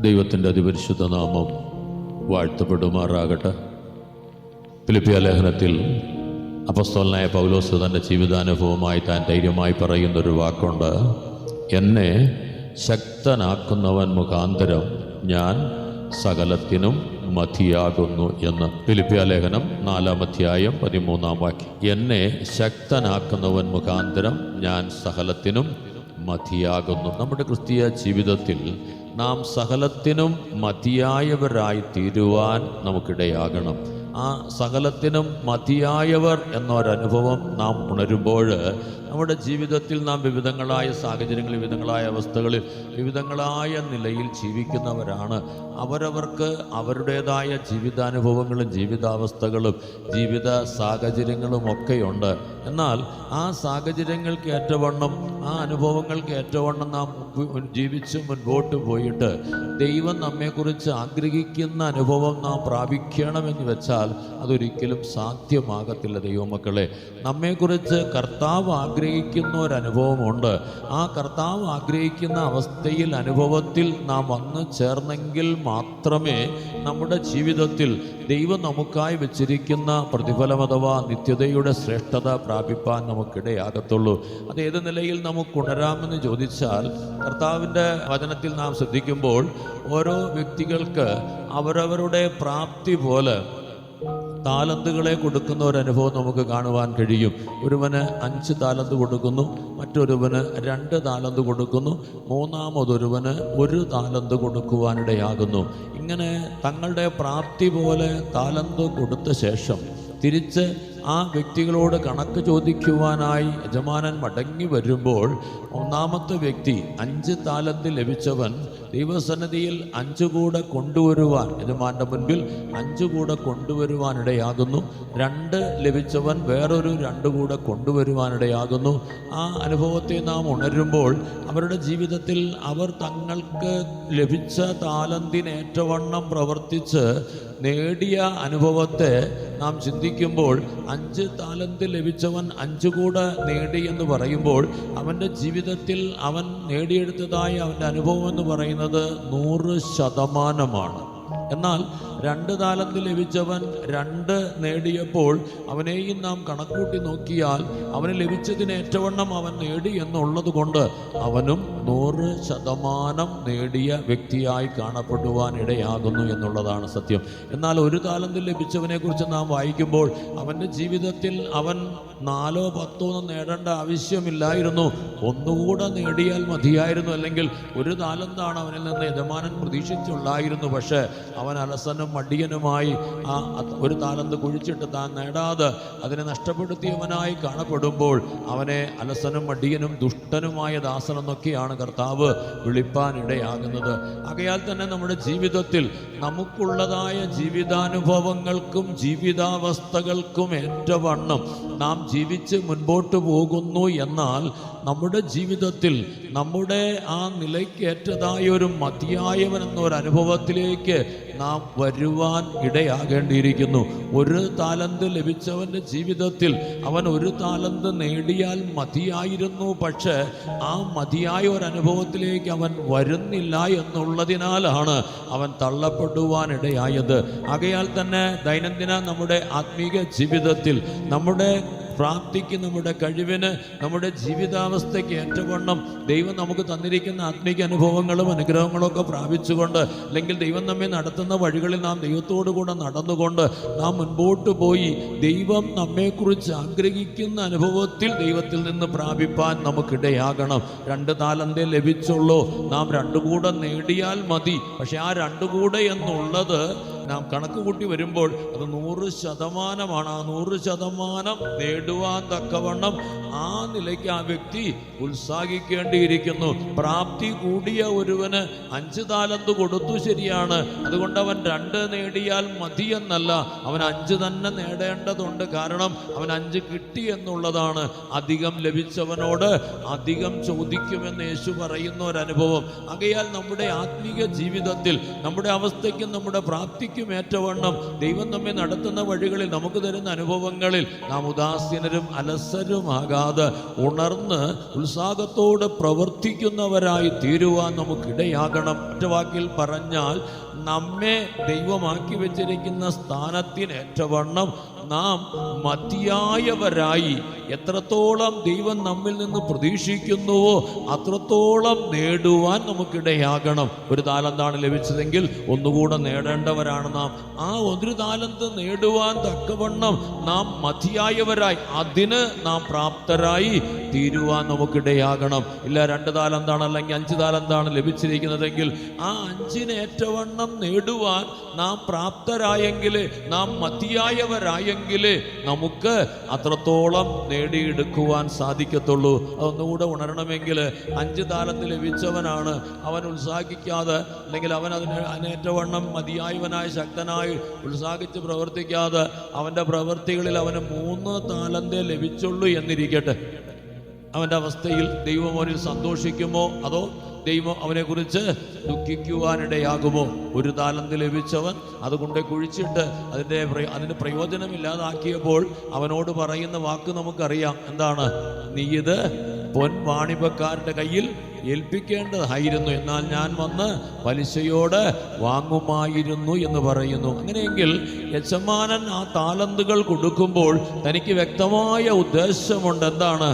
ദൈവത്തിൻ്റെ അതിപരിശുദ്ധ നാമം വാഴ്ത്തപ്പെടുമാറാകട്ടെ. ഫിലിപ്പിയ ലേഖനത്തിൽ അപ്പോസ്തലനായ പൗലോസ് തൻ്റെ ജീവിതാനുഭവമായി താൻ ധൈര്യമായി പറയുന്നൊരു വാക്കുണ്ട്: എന്നെ ശക്തനാക്കുന്നവൻ മുഖാന്തരം ഞാൻ സകലത്തിനും മതിയാകുന്നു എന്ന്. ഫിലിപ്പിയ ലേഖനം 4-ാം അധ്യായം 13-ാം വാക്യം. എന്നെ ശക്തനാക്കുന്നവൻ മുഖാന്തരം ഞാൻ സകലത്തിനും മതിയാകുന്നു. നമ്മുടെ ക്രിസ്തീയ ജീവിതത്തിൽ നാം സകലത്തിനും മതിയായവരായി തീരുവാൻ നമുക്കിടയാകണം. ആ സകലത്തിനും മതിയായവർ എന്നൊരനുഭവം നാം ഉണരുമ്പോൾ നമ്മുടെ ജീവിതത്തിൽ നാം വിവിധങ്ങളായ സാഹചര്യങ്ങളിൽ, വിവിധങ്ങളായ അവസ്ഥകളിൽ, വിവിധങ്ങളായ നിലയിൽ ജീവിക്കുന്നവരാണ്. അവരവർക്ക് അവരുടേതായ ജീവിതാനുഭവങ്ങളും ജീവിതാവസ്ഥകളും ജീവിത സാഹചര്യങ്ങളും ഒക്കെയുണ്ട്. എന്നാൽ ആ സാഹചര്യങ്ങൾക്ക് ഏറ്റവണ്ണം, ആ അനുഭവങ്ങൾക്ക് ഏറ്റവണ്ണം നാം ജീവിച്ച് മുൻപോട്ട് പോയിട്ട് ദൈവം നമ്മെക്കുറിച്ച് ആഗ്രഹിക്കുന്ന അനുഭവം നാം പ്രാപിക്കണമെന്ന് വെച്ചാൽ അതൊരിക്കലും സാധ്യമാകത്തില്ല. ദൈവമക്കളെ, നമ്മെക്കുറിച്ച് കർത്താവ് ആഗ്രഹിക്കുന്ന ഒരനുഭവമുണ്ട്. ആ കർത്താവ് ആഗ്രഹിക്കുന്ന അവസ്ഥയിൽ, അനുഭവത്തിൽ നാം വന്നു ചേർന്നെങ്കിൽ മാത്രമേ നമ്മുടെ ജീവിതത്തിൽ ദൈവം നമുക്കായി വെച്ചിരിക്കുന്ന പ്രതിഫലം അഥവാ നിത്യതയുടെ ശ്രേഷ്ഠത പ്രാപിപ്പാൻ നമുക്കിടയാകത്തുള്ളൂ. അത് ഏത് നിലയിൽ നമുക്ക് ഉണരാമെന്ന് ചോദിച്ചാൽ, കർത്താവിൻ്റെ വചനത്തിൽ നാം ശ്രദ്ധിക്കുമ്പോൾ ഓരോ വ്യക്തികൾക്ക് അവരവരുടെ പ്രാപ്തി പോലെ താലന്തുകളെ കൊടുക്കുന്ന ഒരനുഭവം നമുക്ക് കാണുവാൻ കഴിയും. ഒരുവന് 5 താലന്ത് കൊടുക്കുന്നു, മറ്റൊരുവന് 2 താലന്ത് കൊടുക്കുന്നു, മൂന്നാമതൊരുവന് 1 താലന്ത് കൊടുക്കുവാനിടയാകുന്നു. ഇങ്ങനെ തങ്ങളുടെ പ്രാപ്തി പോലെ താലന്ത് കൊടുത്ത ശേഷം തിരിച്ച് ആ വ്യക്തികളോട് കണക്ക് ചോദിക്കുവാനായി യജമാനൻ മടങ്ങി വരുമ്പോൾ, ഒന്നാമത്തെ വ്യക്തി 5 താലന്ത് ലഭിച്ചവൻ ദൈവസന്നിധിയിൽ 5 കൂടെ കൊണ്ടുവരുവാൻ, യജമാന്റെ മുൻപിൽ 5 കൂടെ കൊണ്ടുവരുവാനിടയാകുന്നു. 2 ലഭിച്ചവൻ വേറൊരു 2 കൂടെ കൊണ്ടുവരുവാനിടയാകുന്നു. ആ അനുഭവത്തെ നാം ഉണരുമ്പോൾ അവരുടെ ജീവിതത്തിൽ അവർ തങ്ങൾക്ക് ലഭിച്ച താലന്തിനേറ്റവണ്ണം പ്രവർത്തിച്ച് നേടിയ അനുഭവത്തെ നാം ചിന്തിക്കുമ്പോൾ, 5 താലന്ത് ലഭിച്ചവൻ 5 കൂടെ നേടി എന്ന് പറയുമ്പോൾ അവൻ്റെ ജീവിതത്തിൽ അവൻ നേടിയെടുത്തതായ അവൻ്റെ അനുഭവം എന്ന് പറയുന്നത് 100%. എന്നാൽ 2 താലന്ത് ലഭിച്ചവൻ 2 നേടിയപ്പോൾ അവനെയും നാം കണക്കൂട്ടി നോക്കിയാൽ അവന് ലഭിച്ചതിന് ഏറ്റവണ്ണം അവൻ നേടി എന്നുള്ളത് കൊണ്ട് അവനും 100% നേടിയ വ്യക്തിയായി കാണപ്പെടുവാൻ ഇടയാകുന്നു എന്നുള്ളതാണ് സത്യം. എന്നാൽ 1 താലന്ത് ലഭിച്ചവനെ കുറിച്ച് നാം വായിക്കുമ്പോൾ അവൻ്റെ ജീവിതത്തിൽ അവൻ 4 or 10 നേടേണ്ട ആവശ്യമില്ലായിരുന്നു. 1 കൂടെ നേടിയാൽ മതിയായിരുന്നു. അല്ലെങ്കിൽ 1 താലന്താണ് അവനിൽ നിന്ന് യജമാനൻ പ്രതീക്ഷിച്ചുള്ളായിരുന്നു. പക്ഷേ അവൻ അലസനും മടിയനുമായി ആ 1 താലന്ത് കുഴിച്ചിട്ട് താൻ നേടാതെ അതിനെ നഷ്ടപ്പെടുത്തിയവനായി കാണപ്പെടുമ്പോൾ അവനെ അലസനും മടിയനും ദുഷ്ടനുമായ ദാസനെന്നൊക്കെയാണ് കർത്താവ് വിളിപ്പാനിടയാകുന്നത്. ആകയാൽ തന്നെ നമ്മുടെ ജീവിതത്തിൽ നമുക്കുള്ളതായ ജീവിതാനുഭവങ്ങൾക്കും ജീവിതാവസ്ഥകൾക്കും ഏറ്റവണ്ണം നാം ജീവിച്ച് മുൻപോട്ട് പോകുന്നു. എന്നാൽ നമ്മുടെ ജീവിതത്തിൽ നമ്മുടെ ആ നിലയ്ക്കേറ്റതായ ഒരു മതിയായവൻ എന്നൊരനുഭവത്തിലേക്ക് നാം വരുവാൻ ഇടയാകേണ്ടിയിരിക്കുന്നു. 1 താലന്ത് ലഭിച്ചവൻ്റെ ജീവിതത്തിൽ അവൻ 1 താലന്ത് നേടിയാൽ മതിയായിരുന്നു. പക്ഷേ ആ മതിയായ ഒരനുഭവത്തിലേക്ക് അവൻ വരുന്നില്ല എന്നുള്ളതിനാലാണ് അവൻ തള്ളപ്പെടുവാനിടയായത്. ആകയാൽ തന്നെ ദൈനംദിന നമ്മുടെ ആത്മീക ജീവിതത്തിൽ നമ്മുടെ പ്രാപ്തിക്ക്, നമ്മുടെ കഴിവിന്, നമ്മുടെ ജീവിതാവസ്ഥയ്ക്ക് ഏറ്റവണ്ണം ദൈവം നമുക്ക് തന്നിരിക്കുന്ന ആത്മീക അനുഭവങ്ങളും അനുഗ്രഹങ്ങളും ഒക്കെ പ്രാപിച്ചുകൊണ്ട്, അല്ലെങ്കിൽ ദൈവം നമ്മെ നടത്തുന്ന വഴികളിൽ നാം ദൈവത്തോടു കൂടെ നടന്നുകൊണ്ട് നാം മുൻപോട്ട് പോയി ദൈവം നമ്മെക്കുറിച്ച് ആഗ്രഹിക്കുന്ന അനുഭവത്തിൽ ദൈവത്തിൽ നിന്ന് പ്രാപിപ്പാൻ നമുക്കിടയാകണം. 2 താലന്തേ ലഭിച്ചുള്ളൂ, നാം 2 കൂടെ നേടിയാൽ മതി. പക്ഷെ ആ 2 കൂടെ എന്നുള്ളത് നാം കണക്ക് കൂട്ടി വരുമ്പോൾ അത് 100%. ആ 100% നേടുവാൻ തക്കവണ്ണം ആ നിലയ്ക്ക് ആ വ്യക്തി ഉത്സാഹിക്കേണ്ടിയിരിക്കുന്നു. പ്രാപ്തി കൂടിയ ഒരുവന് 5 താലന്ത് കൊടുത്തു, ശരിയാണ്. അതുകൊണ്ട് അവൻ 2 നേടിയാൽ മതിയെന്നല്ല, അവൻ 5 തന്നെ നേടേണ്ടതുണ്ട്. കാരണം അവൻ 5 കിട്ടി എന്നുള്ളതാണ്. അധികം ലഭിച്ചവനോട് അധികം ചോദിക്കുമെന്ന് യേശു പറയുന്ന ഒരനുഭവം. ആകയാൽ നമ്മുടെ ആത്മീക ജീവിതത്തിൽ നമ്മുടെ അവസ്ഥയ്ക്കും നമ്മുടെ പ്രാപ്തിക്കും പ്രാപ്തിക്കും ഏറ്റവണ്ണം ദൈവം നമ്മെ നടത്തുന്ന വഴികളിൽ നമുക്ക് തരുന്ന അനുഭവങ്ങളിൽ നാം ഉദാസീനരും അലസരുമാകാതെ ഉണർന്ന് ഉത്സാഹത്തോടെ പ്രവർത്തിക്കുന്നവരായി തീരുവാൻ നമുക്കിടയാകണം. ഒറ്റ വാക്കിൽ പറഞ്ഞാൽ, നമ്മെ ദൈവമാക്കി വെച്ചിരിക്കുന്ന സ്ഥാനത്തിനേറ്റവണ്ണം നാം മതിയായവരായി എത്രത്തോളം ദൈവം നമ്മിൽ നിന്ന് പ്രതീക്ഷിക്കുന്നുവോ അത്രത്തോളം നേടുവാൻ നമുക്കിടയാകണം. ഒരു താലന്താണ് ലഭിച്ചതെങ്കിൽ ഒന്നുകൂടെ നേടേണ്ടവരാണ് നാം. ആ ഒരു താലന്ത് നേടുവാൻ തക്കവണ്ണം നാം മതിയായവരായി, അതിന് നാം പ്രാപ്തരായി തീരുവാൻ നമുക്കിടയാകണം. ഇല്ല, 2 താലന്താണ് അല്ലെങ്കിൽ 5 താലന്താണ് ലഭിച്ചിരിക്കുന്നതെങ്കിൽ ആ 5-ന് ഏറ്റവണ്ണം നേടുവാൻ നാം പ്രാപ്തരായെങ്കിൽ, നാം മതിയായവരായെങ്കിൽ നമുക്ക് അത്രത്തോളം നേടിയെടുക്കുവാൻ സാധിക്കത്തുള്ളൂ. അതൊന്നുകൂടെ ഉണരണമെങ്കിൽ 5 താലന്ത് ലഭിച്ചവനാണ് അവൻ ഉത്സാഹിക്കാതെ, അല്ലെങ്കിൽ അവൻ അതിനേറ്റവണ്ണം മതിയായവനായി ശക്തനായി ഉത്സാഹിച്ച് പ്രവർത്തിക്കാതെ അവൻ്റെ പ്രവൃത്തികളിൽ അവന് 3 താലന്തേ ലഭിച്ചുള്ളൂ എന്നിരിക്കട്ടെ. അവൻ്റെ അവസ്ഥയിൽ ദൈവം അവനിൽ സന്തോഷിക്കുമോ അതോ ദൈവം അവനെക്കുറിച്ച് ദുഃഖിക്കുവാനിടയാകുമോ? 1 താലന്ത് ലഭിച്ചവൻ അതുകൊണ്ട് കുഴിച്ചിട്ട് അതിന് പ്രയോജനമില്ലാതാക്കിയപ്പോൾ അവനോട് പറയുന്ന വാക്ക് നമുക്കറിയാം. എന്താണ്? നീ ഇത് പൊൻവാണിഭക്കാരുടെ കയ്യിൽ ഏൽപ്പിക്കേണ്ടതായിരുന്നു, എന്നാൽ ഞാൻ വന്ന് പലിശയോട് വാങ്ങുമായിരുന്നു എന്ന് പറയുന്നു. അങ്ങനെയെങ്കിൽ യജമാനൻ ആ താലന്തുകൾ കൊടുക്കുമ്പോൾ തനിക്ക് വ്യക്തമായ ഉദ്ദേശമുണ്ട്. എന്താണ്?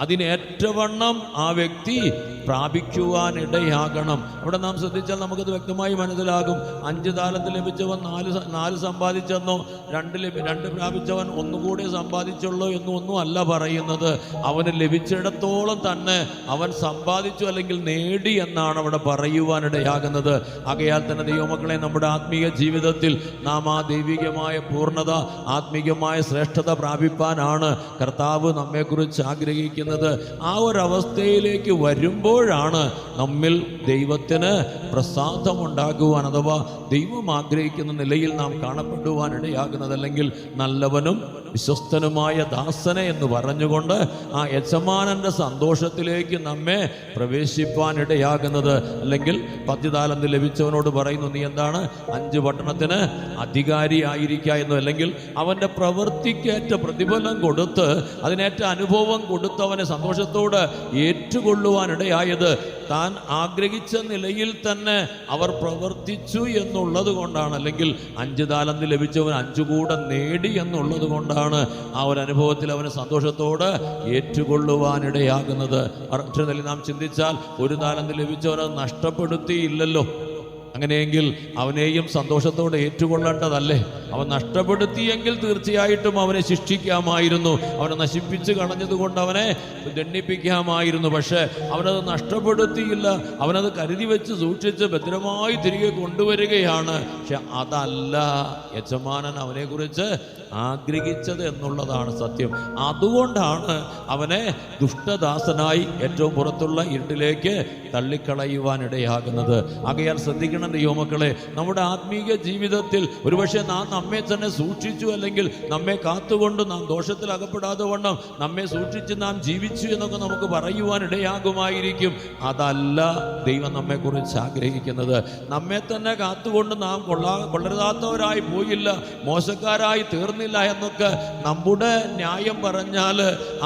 അതിനേറ്റവണ്ണം ആ വ്യക്തി പ്രാപിക്കുവാനിടയാകണം. അവിടെ നാം ശ്രദ്ധിച്ചാൽ നമുക്കത് വ്യക്തമായി മനസ്സിലാകും. 5 താലന്ത് ലഭിച്ചവൻ 4 സമ്പാദിച്ചെന്നോ, 2 പ്രാപിച്ചവൻ 1 കൂടെ സമ്പാദിച്ചുള്ളൂ എന്നൊന്നും അല്ല പറയുന്നത്. അവന് ലഭിച്ചിടത്തോളം തന്നെ അവൻ സമ്പാദിച്ചു അല്ലെങ്കിൽ നേടി എന്നാണ് അവിടെ പറയുവാനിടയാകുന്നത്. ആകയാൽ തന്നെ ദൈവമക്കളെ, നമ്മുടെ ആത്മീയ ജീവിതത്തിൽ നാം ആ ദൈവികമായ പൂർണ്ണത, ആത്മീയമായ ശ്രേഷ്ഠത പ്രാപിപ്പാനാണ് കർത്താവ് നമ്മെക്കുറിച്ച് ആഗ്രഹിക്കുന്നത്. ആ ഒരവസ്ഥയിലേക്ക് വരുമ്പോഴാണ് നമ്മിൽ ദൈവത്തിന് പ്രസാദമുണ്ടാകുവാൻ, അഥവാ ദൈവം ആഗ്രഹിക്കുന്ന നിലയിൽ നാം കാണപ്പെടുവാനിടയാകുന്നത്. അല്ലെങ്കിൽ നല്ലവനും വിശ്വസ്തനുമായ ദാസനെ എന്ന് പറഞ്ഞുകൊണ്ട് ആ യജമാനന്റെ സന്തോഷത്തിലേക്ക് നമ്മെ പ്രവേശിപ്പാനിടയാകുന്നത്. അല്ലെങ്കിൽ 10 താലന്ത് ലഭിച്ചവനോട് പറയുന്നു, നീ എന്താണ് 5 പട്ടണത്തിന് അധികാരിയായിരിക്കുക എന്ന്. അല്ലെങ്കിൽ അവൻ്റെ പ്രവൃത്തിക്കേറ്റ പ്രതിഫലം കൊടുത്ത് അതിനേറ്റ അനുഭവം കൊടുത്തവനെ സന്തോഷത്തോട് ഏറ്റുകൊള്ളുവാനിടയായത് താൻ ആഗ്രഹിച്ച നിലയിൽ തന്നെ അവർ പ്രവർത്തിച്ചു എന്നുള്ളത് കൊണ്ടാണ്. അല്ലെങ്കിൽ 5 താലന്ത് ലഭിച്ചവൻ 5 കൂടെ നേടി എന്നുള്ളത് കൊണ്ടാണ് ആ ഒരു അനുഭവത്തിൽ അവന് സന്തോഷത്തോട് ഏറ്റുകൊള്ളുവാനിടയാകുന്നത്. നാം ചിന്തിച്ചാൽ 1 താലന്ത് ലഭിച്ചവനെ നഷ്ടപ്പെടുത്തിയില്ലല്ലോ. അങ്ങനെയെങ്കിൽ അവനെയും സന്തോഷത്തോടെ ഏറ്റുകൊള്ളേണ്ടതല്ലേ? അവൻ നഷ്ടപ്പെടുത്തിയെങ്കിൽ തീർച്ചയായിട്ടും അവനെ ശിക്ഷിക്കാമായിരുന്നു, അവനെ നശിപ്പിച്ച് കളഞ്ഞതുകൊണ്ട് അവനെ ദണ്ഡിപ്പിക്കാമായിരുന്നു. പക്ഷെ അവനത് നഷ്ടപ്പെടുത്തിയില്ല, അവനത് കരുതി വെച്ച് സൂക്ഷിച്ച് ഭദ്രമായി തിരികെ കൊണ്ടുവരികയാണ്. പക്ഷെ അതല്ല യജമാനൻ അവനെക്കുറിച്ച് ആഗ്രഹിച്ചത് എന്നുള്ളതാണ് സത്യം. അതുകൊണ്ടാണ് അവനെ ദുഷ്ടദാസനായി ഏറ്റവും പുറത്തുള്ള ഇരുട്ടിലേക്ക് തള്ളിക്കളയുവാനിടയാകുന്നത്. ആകയാൽ ശ്രദ്ധിക്കണം ദൈവമക്കളെ, നമ്മുടെ ആത്മീയ ജീവിതത്തിൽ ഒരുപക്ഷെ നാം നമ്മെ തന്നെ സൂക്ഷിച്ചു, അല്ലെങ്കിൽ നമ്മെ കാത്തുകൊണ്ട് നാം ദോഷത്തിൽ അകപ്പെടാതെ വണ്ണം നമ്മെ സൂക്ഷിച്ച് നാം ജീവിച്ചു എന്നൊക്കെ നമുക്ക് പറയുവാനിടയാകുമായിരിക്കും. അതല്ല ദൈവം നമ്മെക്കുറിച്ച് ആഗ്രഹിക്കുന്നത്. നമ്മെ തന്നെ കാത്തുകൊണ്ട് നാം കൊള്ളരുതാത്തവരായി പോയില്ല, മോശക്കാരായി തീർന്നില്ല എന്നൊക്കെ നമ്മുടെ ന്യായം പറഞ്ഞാൽ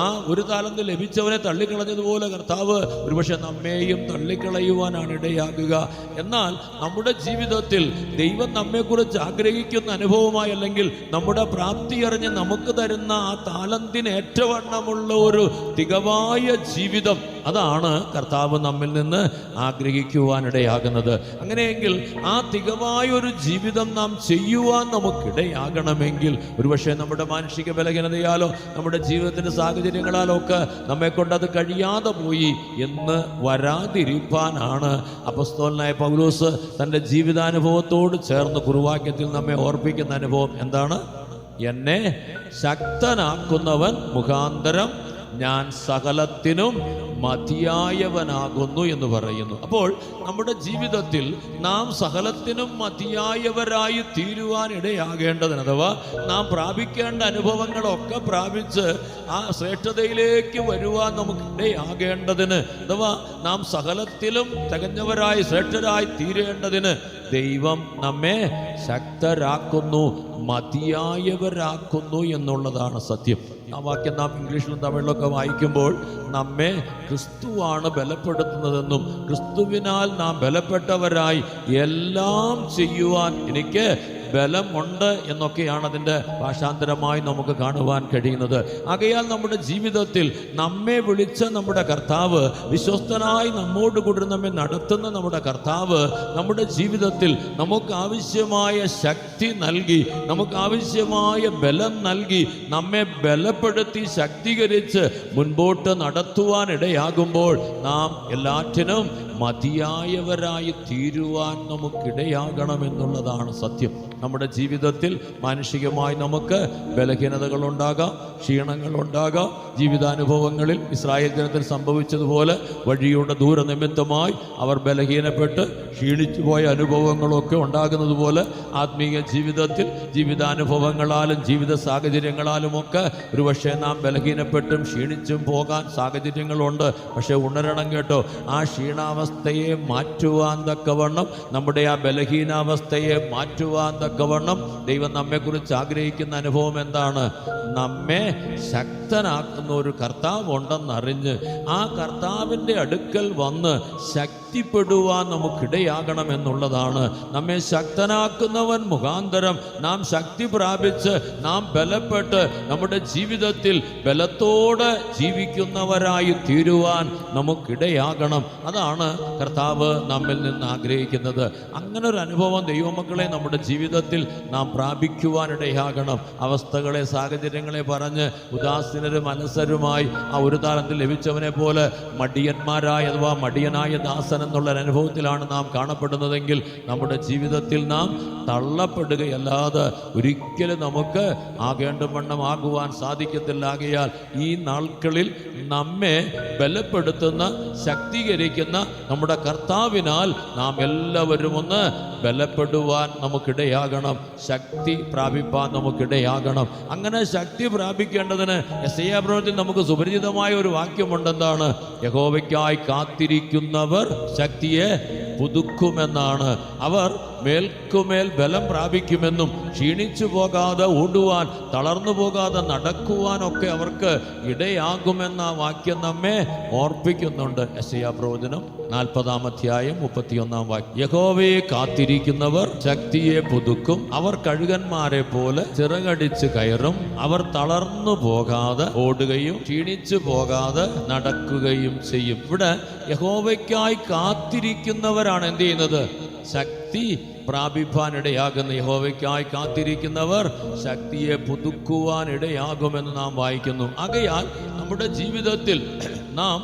ആ 1 താലന്ത് ലഭിച്ചവനെ തള്ളിക്കളഞ്ഞതുപോലെ കർത്താവ് ഒരുപക്ഷെ നമ്മെയും തള്ളിക്കളയുവാനാണ് ഇടയാകുക. എന്നാൽ നമ്മുടെ ജീവിതത്തിൽ ദൈവം നമ്മെക്കുറിച്ച് ആഗ്രഹിക്കുന്ന അനുഭവമായി, അല്ലെങ്കിൽ നമ്മുടെ പ്രാപ്തി അറിഞ്ഞ് നമുക്ക് തരുന്ന ആ താലന്തിന് ഏറ്റവണ്ണമുള്ള ഒരു തികവായ ജീവിതം, അതാണ് കർത്താവ് നമ്മിൽ നിന്ന് ആഗ്രഹിക്കുവാനിടയാകുന്നത്. അങ്ങനെയെങ്കിൽ ആ തികവായ ഒരു ജീവിതം നാം ചെയ്യുവാൻ നമുക്കിടയാകണമെങ്കിൽ ഒരുപക്ഷെ നമ്മുടെ മാനുഷിക ബലഹീനതയാലോ നമ്മുടെ ജീവിതത്തിൻ്റെ സാഹചര്യങ്ങളാലോ ഒക്കെ നമ്മെ കൊണ്ടത് കഴിയാതെ പോയി എന്ന് വരാതിരിക്കാനാണ് അപ്പോസ്തലനായ പൗലോസ് തൻ്റെ ജീവിതാനുഭവത്തോട് ചേർന്ന് കുറുവാക്യത്തിൽ നമ്മെ ഓർപ്പിക്കുന്ന അനുഭവം എന്താണ്? എന്നെ ശക്തനാക്കുന്നവൻ മുഖാന്തരം ഞാൻ സകലത്തിനും മതിയായവനാകുന്നു എന്ന് പറയുന്നു. അപ്പോൾ നമ്മുടെ ജീവിതത്തിൽ നാം സകലത്തിനും മതിയായവരായി തീരുവാൻ ഇടയാകേണ്ടതിന്, അഥവാ നാം പ്രാപിക്കേണ്ട അനുഭവങ്ങളൊക്കെ പ്രാപിച്ച് ആ ശ്രേഷ്ഠതയിലേക്ക് വരുവാൻ നമുക്ക് ഇടയാകേണ്ടതിന്, അഥവാ നാം സകലത്തിലും തികഞ്ഞവരായി ശ്രേഷ്ഠരായി തീരേണ്ടതിന് ദൈവം നമ്മെ ശക്തരാക്കുന്നു, മതിയായവരാക്കുന്നു എന്നുള്ളതാണ് സത്യം. ആ വാക്യം നാം ഇംഗ്ലീഷിലും തമിഴിലൊക്കെ വായിക്കുമ്പോൾ നമ്മെ ക്രിസ്തുവാണ് ബലപ്പെടുത്തുന്നതെന്നും ക്രിസ്തുവിനാൽ നാം ബലപ്പെട്ടവരായി എല്ലാം ചെയ്യുവാൻ എനിക്ക് ബലമുണ്ട് എന്നൊക്കെയാണ് അതിൻ്റെ ഭാഷാന്തരമായി നമുക്ക് കാണുവാൻ കഴിയുന്നത്. ആകയാൽ നമ്മുടെ ജീവിതത്തിൽ നമ്മെ വിളിച്ച നമ്മുടെ കർത്താവ്, വിശ്വസ്തനായി നമ്മോട് കൂടി നമ്മെ നടത്തുന്ന നമ്മുടെ കർത്താവ് നമ്മുടെ ജീവിതത്തിൽ നമുക്ക് ആവശ്യമായ ശക്തി നൽകി, നമുക്ക് ആവശ്യമായ ബലം നൽകി, നമ്മെ ബലപ്പെടുത്തി ശക്തീകരിച്ച് മുൻപോട്ട് നടത്തുവാനിടയാകുമ്പോൾ നാം എല്ലാറ്റിനും മതിയായവരായി തീരുവാൻ നമുക്കിടയാകണമെന്നുള്ളതാണ് സത്യം. നമ്മുടെ ജീവിതത്തിൽ മാനുഷികമായി നമുക്ക് ബലഹീനതകളുണ്ടാകാം, ക്ഷീണങ്ങളുണ്ടാകാം. ജീവിതാനുഭവങ്ങളിൽ ഇസ്രായേൽ ജനത്തിന് സംഭവിച്ചതുപോലെ വഴിയുടെ ദൂരനിമിത്തമായി അവർ ബലഹീനപ്പെട്ട് ക്ഷീണിച്ചു പോയ അനുഭവങ്ങളൊക്കെ ഉണ്ടാകുന്നത് പോലെ ആത്മീയ ജീവിതത്തിൽ ജീവിതാനുഭവങ്ങളാലും ജീവിത സാഹചര്യങ്ങളാലുമൊക്കെ ഒരുപക്ഷെ നാം ബലഹീനപ്പെട്ടും ക്ഷീണിച്ചും പോകാൻ സാഹചര്യങ്ങളുണ്ട്. പക്ഷെ ഉണരണം കേട്ടോ, ആ ക്ഷീണാവസ്ഥയെ മാറ്റുവാൻ തക്കവണ്ണം, നമ്മുടെ ആ ബലഹീനാവസ്ഥയെ മാറ്റുവാൻ തക്കവണ്ണം ദൈവം നമ്മെക്കുറിച്ച് ആഗ്രഹിക്കുന്ന അനുഭവം എന്താണ്? നമ്മെ ശക്തനാക്കുന്ന ഒരു കർത്താവ് ഉണ്ടെന്നറിഞ്ഞ് ആ കർത്താവിൻ്റെ അടുക്കൽ വന്ന് ശക്തിപ്പെടുവാൻ നമുക്കിടയാകണമെന്നുള്ളതാണ്. നമ്മെ ശക്തനാക്കുന്നവൻ മുഖാന്തരം നാം ശക്തി പ്രാപിച്ച് നാം ബലപ്പെട്ട് നമ്മുടെ ജീവിതത്തിൽ ബലത്തോടെ ജീവിക്കുന്നവരായി തീരുവാൻ നമുക്കിടയാകണം. അതാണ് കർത്താവ് നമ്മിൽ നിന്ന് ആഗ്രഹിക്കുന്നത്. അങ്ങനെ ഒരു അനുഭവം ദൈവമക്കളെ നമ്മുടെ ജീവിതത്തിൽ നാം പ്രാപിക്കുവാനിടയാകണം. അവസ്ഥകളെ സാഹചര്യങ്ങളെ പറഞ്ഞ് ഉദാസീനരും അലസരുമായി ആ ഒരു താലത്തിൽ ലഭിച്ചവനെ പോലെ മടിയന്മാരായ അഥവാ മടിയനായ ദാസൻ എന്നുള്ള അനുഭവത്തിലാണ് നാം കാണപ്പെടുന്നതെങ്കിൽ നമ്മുടെ ജീവിതത്തിൽ നാം തള്ളപ്പെടുകയല്ലാതെ ഒരിക്കലും നമുക്ക് ആകേണ്ടവണ്ണം ആകുവാൻ സാധിക്കത്തില്ല. ആകയാൽ ഈ നാൾക്കളിൽ നമ്മെ ബലപ്പെടുത്തുന്ന ശക്തീകരിക്കുന്ന നമ്മുടെ കർത്താവിനാൽ നാം എല്ലാവരും ഒന്ന് ബലപ്പെടുവാൻ നമുക്കിടയാകണം, ശക്തി പ്രാപിപ്പാൻ നമുക്കിടയാകണം. അങ്ങനെ ശക്തി പ്രാപിക്കേണ്ടതിന് യെശയ്യാ പ്രവചനത്തിൽ നമുക്ക് സുപരിചിതമായ ഒരു വാക്യമുണ്ടെന്താണ്? യഹോവയ്ക്കായി കാത്തിരിക്കുന്നവർ ശക്തിയെ പുതുക്കുമെന്നാണ്. അവർ മേൽക്കുമേൽ ബലം പ്രാപിക്കുമെന്നും ക്ഷീണിച്ചു പോകാതെ ഓടുവാൻ, തളർന്നു പോകാതെ നടക്കുവാനൊക്കെ അവർക്ക് ഇടയാകുമെന്ന വാക്യം നമ്മെ ഓർപ്പിക്കുന്നുണ്ട്. യെശയ്യാ പ്രവചനം 40-ാം അധ്യായം 31-ാം വാക്യം. യഹോവയെ കാത്തിരിക്കുന്നവർ ശക്തിയെ പുതുക്കും, അവർ കഴുകന്മാരെ പോലെ ചിറകടിച്ച് കയറും, അവർ തളർന്നു പോകാതെ ഓടുകയും ക്ഷീണിച്ചു പോകാതെ നടക്കുകയും ചെയ്യും. ഇവിടെ യഹോവയ്ക്കായി കാത്തിരിക്കുന്നവരാണ് എന്ത് ചെയ്യുന്നത്? ശക്തി പ്രാപിപ്പാനിടയാകുന്ന. യഹോവയ്ക്കായി കാത്തിരിക്കുന്നവർ ശക്തിയെ പുതുക്കുവാനിടയാകുമെന്ന് നാം വായിക്കുന്നു. ആകയാൽ നമ്മുടെ ജീവിതത്തിൽ നാം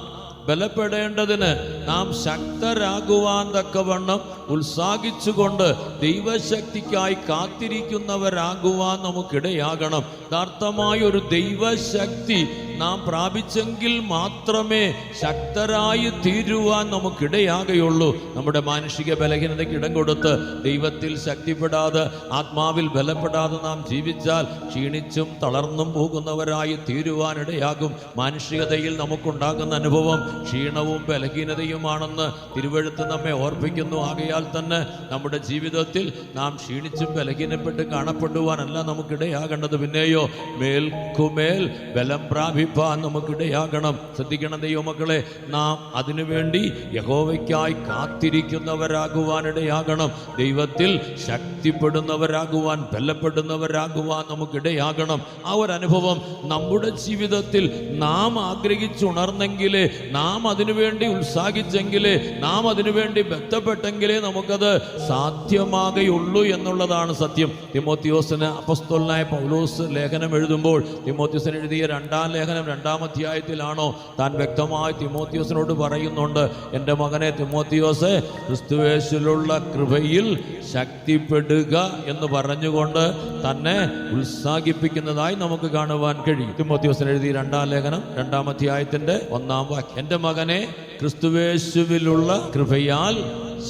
ബലപ്പെടേണ്ടതിന്, നാം ശക്തരാകുവാൻ തക്കവണ്ണം ഉത്സാഹിച്ചുകൊണ്ട് ദൈവശക്തിക്കായി കാത്തിരിക്കുന്നവരാകുവാൻ നമുക്കിടയാകണം. യഥാർത്ഥമായ ഒരു ദൈവശക്തി നാം പ്രാപിച്ചെങ്കിൽ മാത്രമേ ശക്തരായി തീരുവാൻ നമുക്കിടയാകുകയുള്ളൂ. നമ്മുടെ മാനുഷിക ബലഹീനതയ്ക്ക് ഇടം കൊടുത്ത് ദൈവത്തിൽ ശക്തിപ്പെടാതെ ആത്മാവിൽ ബലപ്പെടാതെ നാം ജീവിച്ചാൽ ക്ഷീണിച്ചും തളർന്നും പോകുന്നവരായി തീരുവാനിടയാകും. മാനുഷികതയിൽ നമുക്കുണ്ടാകുന്ന അനുഭവം ക്ഷീണവും ബലഹീനതയുമാണെന്ന് തിരുവെഴുത്ത് നമ്മെ ഓർപ്പിക്കുന്നു. ആകയാൽ തന്നെ നമ്മുടെ ജീവിതത്തിൽ നാം ക്ഷീണിച്ചും ബലഹീനപ്പെട്ടും കാണപ്പെടുവാനല്ല നമുക്കിടയാകേണ്ടത്, പിന്നെയോ മേൽക്കുമേൽ ബലം പ്രാപിപ്പാൻ നമുക്കിടയാകണം. ശ്രദ്ധിക്കണം ദൈവമക്കളെ, നാം അതിനുവേണ്ടി യഹോവയ്ക്കായി കാത്തിരിക്കുന്നവരാകുവാനിടയാകണം. ദൈവത്തിൽ ശക്തിപ്പെടുന്നവരാകുവാൻ, ബലപ്പെടുന്നവരാകുവാൻ നമുക്കിടയാകണം. ആ ഒരു അനുഭവം നമ്മുടെ ജീവിതത്തിൽ നാം ആഗ്രഹിച്ചുണർന്നെങ്കിലേ, നാം അതിനുവേണ്ടി ഉത്സാഹിച്ചെങ്കിലേ, നാം അതിനുവേണ്ടി ബന്ധപ്പെട്ടെങ്കിലേ നമുക്കത് സാധ്യമാകുകയുള്ളൂ എന്നുള്ളതാണ് സത്യം. തിമോത്തിയോസിന് അപ്പോസ്തലനായ പൗലോസ് ലേഖനം എഴുതുമ്പോൾ, തിമോത്തിയോസിന് എഴുതിയ 2-ാം ലേഖനം ലേഖനം 2-ാം അധ്യായത്തിലാണോ താൻ വ്യക്തമായി തിമോത്തിയോസിനോട് പറയുന്നുണ്ട്, എൻ്റെ മകനെ തിമോത്തിയോസേ, ക്രിസ്തുയേശുവിലുള്ള കൃപയിൽ ശക്തിപ്പെടുക എന്ന് പറഞ്ഞുകൊണ്ട് തന്നെ ഉത്സാഹിപ്പിക്കുന്നതായി നമുക്ക് കാണുവാൻ കഴിയും. തിമോത്തിയോസിന് എഴുതിയ 2-ാം ലേഖനം 2-ാം അധ്യായത്തിന്റെ 1-ാം വാക്യം, എൻ്റെ മകനെ ക്രിസ്തുയേശുവിലുള്ള കൃപയാൽ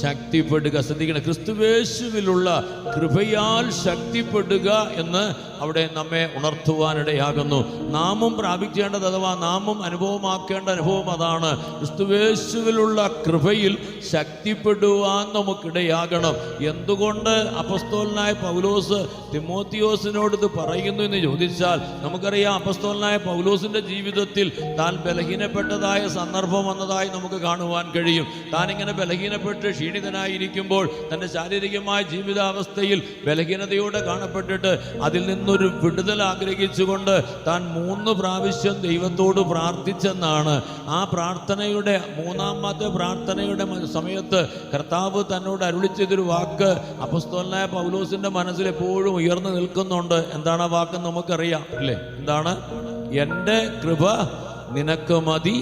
ശക്തിപ്പെടുക. ശ്രദ്ധിക്കണം, ക്രിസ്തുയേശുവിലുള്ള കൃപയാൽ ശക്തിപ്പെടുക എന്ന് അവിടെ നമ്മെ ഉണർത്തുവാനിടയാകുന്നു. നാമും പ്രാപിക്കേണ്ടത്, അഥവാ നാമും അനുഭവമാക്കേണ്ട അനുഭവം അതാണ്. ക്രിസ്തുയേശുവിലുള്ള കൃപയിൽ ശക്തിപ്പെടുവാൻ നമുക്കിടയാകണം. എന്തുകൊണ്ട് അപ്പസ്തോലനായ പൗലോസ് തിമോത്തിയോസിനോട് ഇത് പറയുന്നു എന്ന് ചോദിച്ചാൽ, നമുക്കറിയാം അപ്പസ്തോലനായ പൗലോസിന്റെ ജീവിതത്തിൽ താൻ ബലഹീനപ്പെട്ടതായ സന്ദർഭം വന്നതായി നമുക്ക് കാണുവാൻ കഴിയും. താൻ ഇങ്ങനെ ബലഹീനപ്പെട്ട് ക്ഷീണിതനായിരിക്കുമ്പോൾ തൻ്റെ ശാരീരികമായ ജീവിതാവസ്ഥയിൽ ബലഹീനതയോടെ കാണപ്പെട്ടിട്ട് അതിൽ നിന്നൊരു വിടുതൽ ആഗ്രഹിച്ചുകൊണ്ട് താൻ 3 പ്രാവശ്യം ദൈവത്തോട് പ്രാർത്ഥിച്ചെന്നാണ്. ആ പ്രാർത്ഥനയുടെ 3-ാമത്തെ പ്രാർത്ഥനയുടെ സമയത്ത് കർത്താവ് തന്നോട് അരുളി ചെയ്തൊരു വാക്ക് അപ്പസ്തോലനായ പൗലോസിന്റെ മനസ്സിൽ എപ്പോഴും ഉയർന്നു നിൽക്കുന്നുണ്ട്. എന്താണ് ആ വാക്ക് നമുക്കറിയാം അല്ലേ? എന്താണ്? എൻ്റെ കൃപ നിനക്ക് മതി,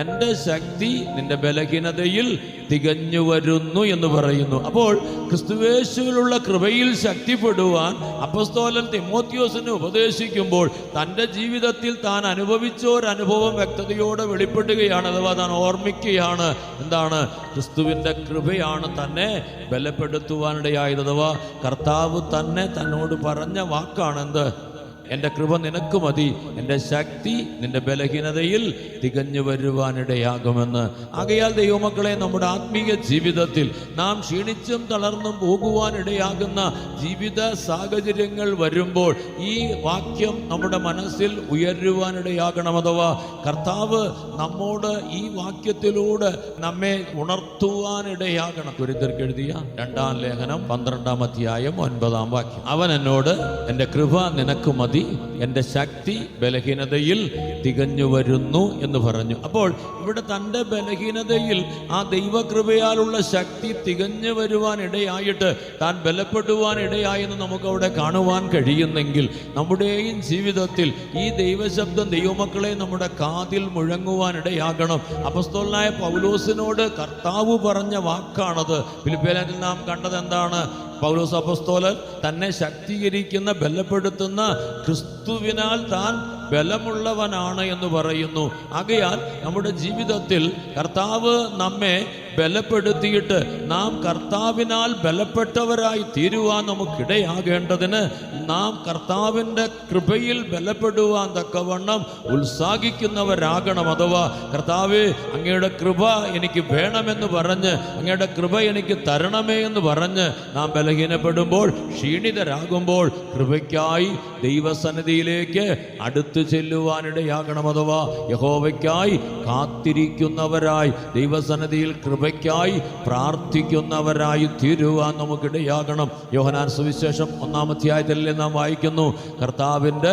എൻ്റെ ശക്തി നിന്റെ ബലഹീനതയിൽ തികഞ്ഞു വരുന്നു എന്ന് പറയുന്നു. അപ്പോൾ ക്രിസ്തുയേശുവിലുള്ള കൃപയിൽ ശക്തിപ്പെടുവാൻ അപ്പസ്തോലൻ തിമോത്തിയോസിനെ ഉപദേശിക്കുമ്പോൾ തൻ്റെ ജീവിതത്തിൽ താൻ അനുഭവിച്ച ഒരനുഭവം വ്യക്തതയോടെ വെളിപ്പെടുകയാണ്, അഥവാ താൻ ഓർമ്മിക്കുകയാണ്. എന്താണ്? ക്രിസ്തുവിൻ്റെ കൃപയാണ് തന്നെ ബലപ്പെടുത്തുവാനിടയായത്. അഥവാ കർത്താവ് തന്നെ തന്നോട് പറഞ്ഞ വാക്കാണ് എന്ത്? എൻ്റെ കൃപ നിനക്ക് മതി, എൻ്റെ ശക്തി നിന്റെ ബലഹീനതയിൽ തികഞ്ഞു വരുവാനിടയാകുമെന്ന്. ആകയാൽ ദൈവമക്കളെ, നമ്മുടെ ആത്മീയ ജീവിതത്തിൽ നാം ക്ഷീണിച്ചും തളർന്നും പോകുവാനിടയാകുന്ന ജീവിത സാഹചര്യങ്ങൾ വരുമ്പോൾ ഈ വാക്യം നമ്മുടെ മനസ്സിൽ ഉയരുവാനിടയാകണം. അഥവാ കർത്താവ് നമ്മോട് ഈ വാക്യത്തിലൂടെ നമ്മെ ഉണർത്തുവാനിടയാകണം. കൊരിന്ത്യർക്ക് എഴുതിയ 2-ാം ലേഖനം 12-ാം അധ്യായം 9-ാം വാക്യം, അവൻ എന്നോട് എൻ്റെ കൃപ നിനക്ക് മതി, എൻ്റെ ശക്തി ബലഹീനതയിൽ തികഞ്ഞു വരുന്നു എന്ന് പറഞ്ഞു. അപ്പോൾ ഇവിടെ തൻ്റെ ബലഹീനതയിൽ ആ ദൈവകൃപയാലുള്ള ശക്തി തികഞ്ഞു വരുവാൻ ഇടയായിട്ട് താൻ ബലപ്പെടുവാൻ ഇടയായെന്ന് നമുക്കവിടെ കാണുവാൻ കഴിയുന്നെങ്കിൽ നമ്മുടെയും ജീവിതത്തിൽ ഈ ദൈവശബ്ദം ദൈവമക്കളെ നമ്മുടെ കാതിൽ മുഴങ്ങുവാൻ ഇടയാകണം. അപ്പസ്തോലനായ പൗലോസിനോട് കർത്താവ് പറഞ്ഞ വാക്കാണത്. ഫിലിപ്പിയിൽ നാം കണ്ടത് എന്താണ്? പൗലോസ് അപ്പസ്തോലൻ തന്നെ ശക്തീകരിക്കുന്ന, ബലപ്പെടുത്തുന്ന ക്രിസ്തുവിനാൽ താൻ ബലമുള്ളവനാണ് എന്ന് പറയുന്നു. ആകയാൽ നമ്മുടെ ജീവിതത്തിൽ കർത്താവ് നമ്മെ ബലപ്പെടുത്തിയിട്ട് നാം കർത്താവിനാൽ ബലപ്പെട്ടവരായി തീരുവാൻ നമുക്കിടയാകേണ്ടതിന് നാം കർത്താവിൻ്റെ കൃപയിൽ ബലപ്പെടുവാൻ തക്കവണ്ണം ഉത്സാഹിക്കുന്നവരാകണം. അഥവാ കർത്താവേ, അങ്ങയുടെ കൃപ എനിക്ക് വേണമെന്ന് പറഞ്ഞ്, അങ്ങയുടെ കൃപ എനിക്ക് തരണമേ എന്ന് പറഞ്ഞ് നാം ബലഹീനപ്പെടുമ്പോൾ, ക്ഷീണിതരാകുമ്പോൾ കൃപയ്ക്കായി ദൈവസന്നിധിയിലേക്ക് അടുത്ത് ചെല്ലുവാനിടയാകണം. അഥവാ യഹോവയ്ക്കായി കാത്തിരിക്കുന്നവരായി, ദൈവസന്നിധിയിൽ കൃപയ്ക്കായി പ്രാർത്ഥിക്കുന്നവരായി തീരുവാൻ നമുക്കിടയാകണം. യോഹന്നാൻ സുവിശേഷം 1-ാം അധ്യായത്തിൽ നാം വായിക്കുന്നു, കർത്താവിൻ്റെ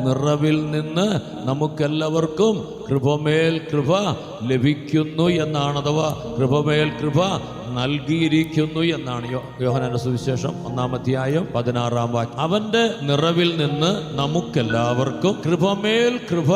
നിറവിൽ നിന്ന് നമുക്കെല്ലാവർക്കും കൃപമേൽ കൃപ ലഭിക്കുന്നു എന്നാണ്. അഥവാ കൃപമേൽ കൃപ നൽകിയിരിക്കുന്നു എന്നാണ് യോഹന്നാന്റെ സുവിശേഷം 1-ാം അധ്യായം 16-ാം വാക്യം. അവന്റെ നിറവിൽ നിന്ന് നമുക്കെല്ലാവർക്കും കൃപമേൽ കൃപ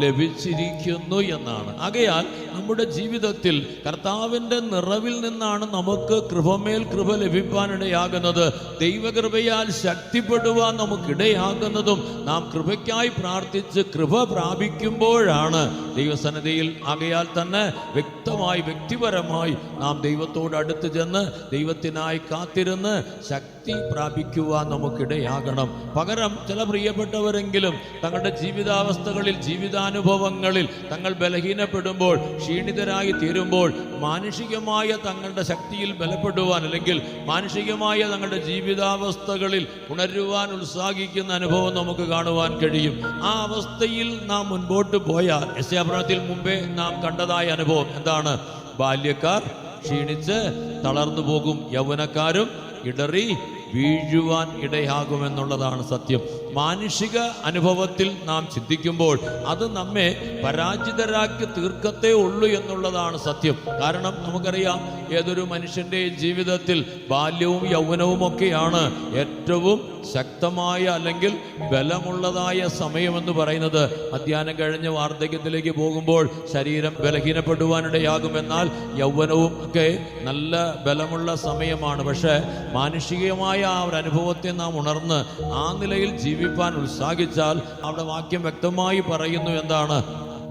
ലഭിച്ചിരിക്കുന്നു എന്നാണ്. ആകയാൽ നമ്മുടെ ജീവിതത്തിൽ കർത്താവിൻ്റെ നിറവിൽ നിന്നാണ് നമുക്ക് കൃപമേൽ കൃപ ലഭിക്കാനിടയാകുന്നത്. ദൈവകൃപയാൽ ശക്തിപ്പെടുവാൻ നമുക്കിടയാകുന്നതും നാം കൃപയ്ക്കായി പ്രാർത്ഥിച്ച് കൃപ പ്രാപിക്കുമ്പോഴാണ് ദൈവസന്നിധിയിൽ. ആകയാൽ തന്നെ വ്യക്തമായി, വ്യക്തിപരമായി നാം ദൈവത്തോട് അടുത്ത് ചെന്ന് ദൈവത്തിനായി കാത്തിരുന്ന് ശക്തി പ്രാപിക്കുവാൻ നമുക്കിടയാകണം. പകരം ചില പ്രിയപ്പെട്ടവരെങ്കിലും തങ്ങളുടെ ജീവിതാവസ്ഥകളിൽ, ജീവിതാനുഭവങ്ങളിൽ തങ്ങൾ ബലഹീനപ്പെടുമ്പോൾ, ക്ഷീണിതരായി തീരുമ്പോൾ മാനുഷികമായ തങ്ങളുടെ ശക്തിയിൽ ബലപ്പെടുവാൻ, അല്ലെങ്കിൽ മാനുഷികമായ തങ്ങളുടെ ജീവിതാവസ്ഥകളിൽ ഉണരുവാൻ ഉത്സാഹിക്കുന്ന അനുഭവം നമുക്ക് കാണുവാൻ കഴിയും. ആ അവസ്ഥയിൽ നാം മുൻപോട്ട് പോയാൽ യെശയ്യാപ്രവചനത്തിൽ മുമ്പേ നാം കണ്ടതായ അനുഭവം എന്താണ്? ബാല്യക്കാർ ക്ഷീണിച്ച് തളർന്നു പോകും, യൗവനക്കാരും ഇടറി വീഴുവാൻ ഇടയാകുമെന്നുള്ളതാണ് സത്യം. മാനുഷിക അനുഭവത്തിൽ നാം ചിന്തിക്കുമ്പോൾ അത് നമ്മെ പരാജിതരാക്കി തീർക്കത്തേ ഉള്ളൂ എന്നുള്ളതാണ് സത്യം. കാരണം നമുക്കറിയാം, ഏതൊരു മനുഷ്യൻ്റെയും ജീവിതത്തിൽ ബാല്യവും യൗവനവും ഒക്കെയാണ് ഏറ്റവും ശക്തമായ അല്ലെങ്കിൽ ബലമുള്ളതായ സമയമെന്ന് പറയുന്നത് മധ്യാഹ്നം കഴിഞ്ഞ് വാർദ്ധക്യത്തിലേക്ക് പോകുമ്പോൾ ശരീരം ബലഹീനപ്പെടുവാനിടയാകുമെന്നാൽ യൗവനവും ഒക്കെ നല്ല ബലമുള്ള സമയമാണ്. പക്ഷേ മാനുഷികമായ ആ ഒരു അനുഭവത്തെ നാം ഉണർന്ന് ആ നിലയിൽ ജീവിപ്പാൻ ഉത്സാഹിച്ചാൽ അവിടെ വാക്യം വ്യക്തമായി പറയുന്നു. എന്താണ്?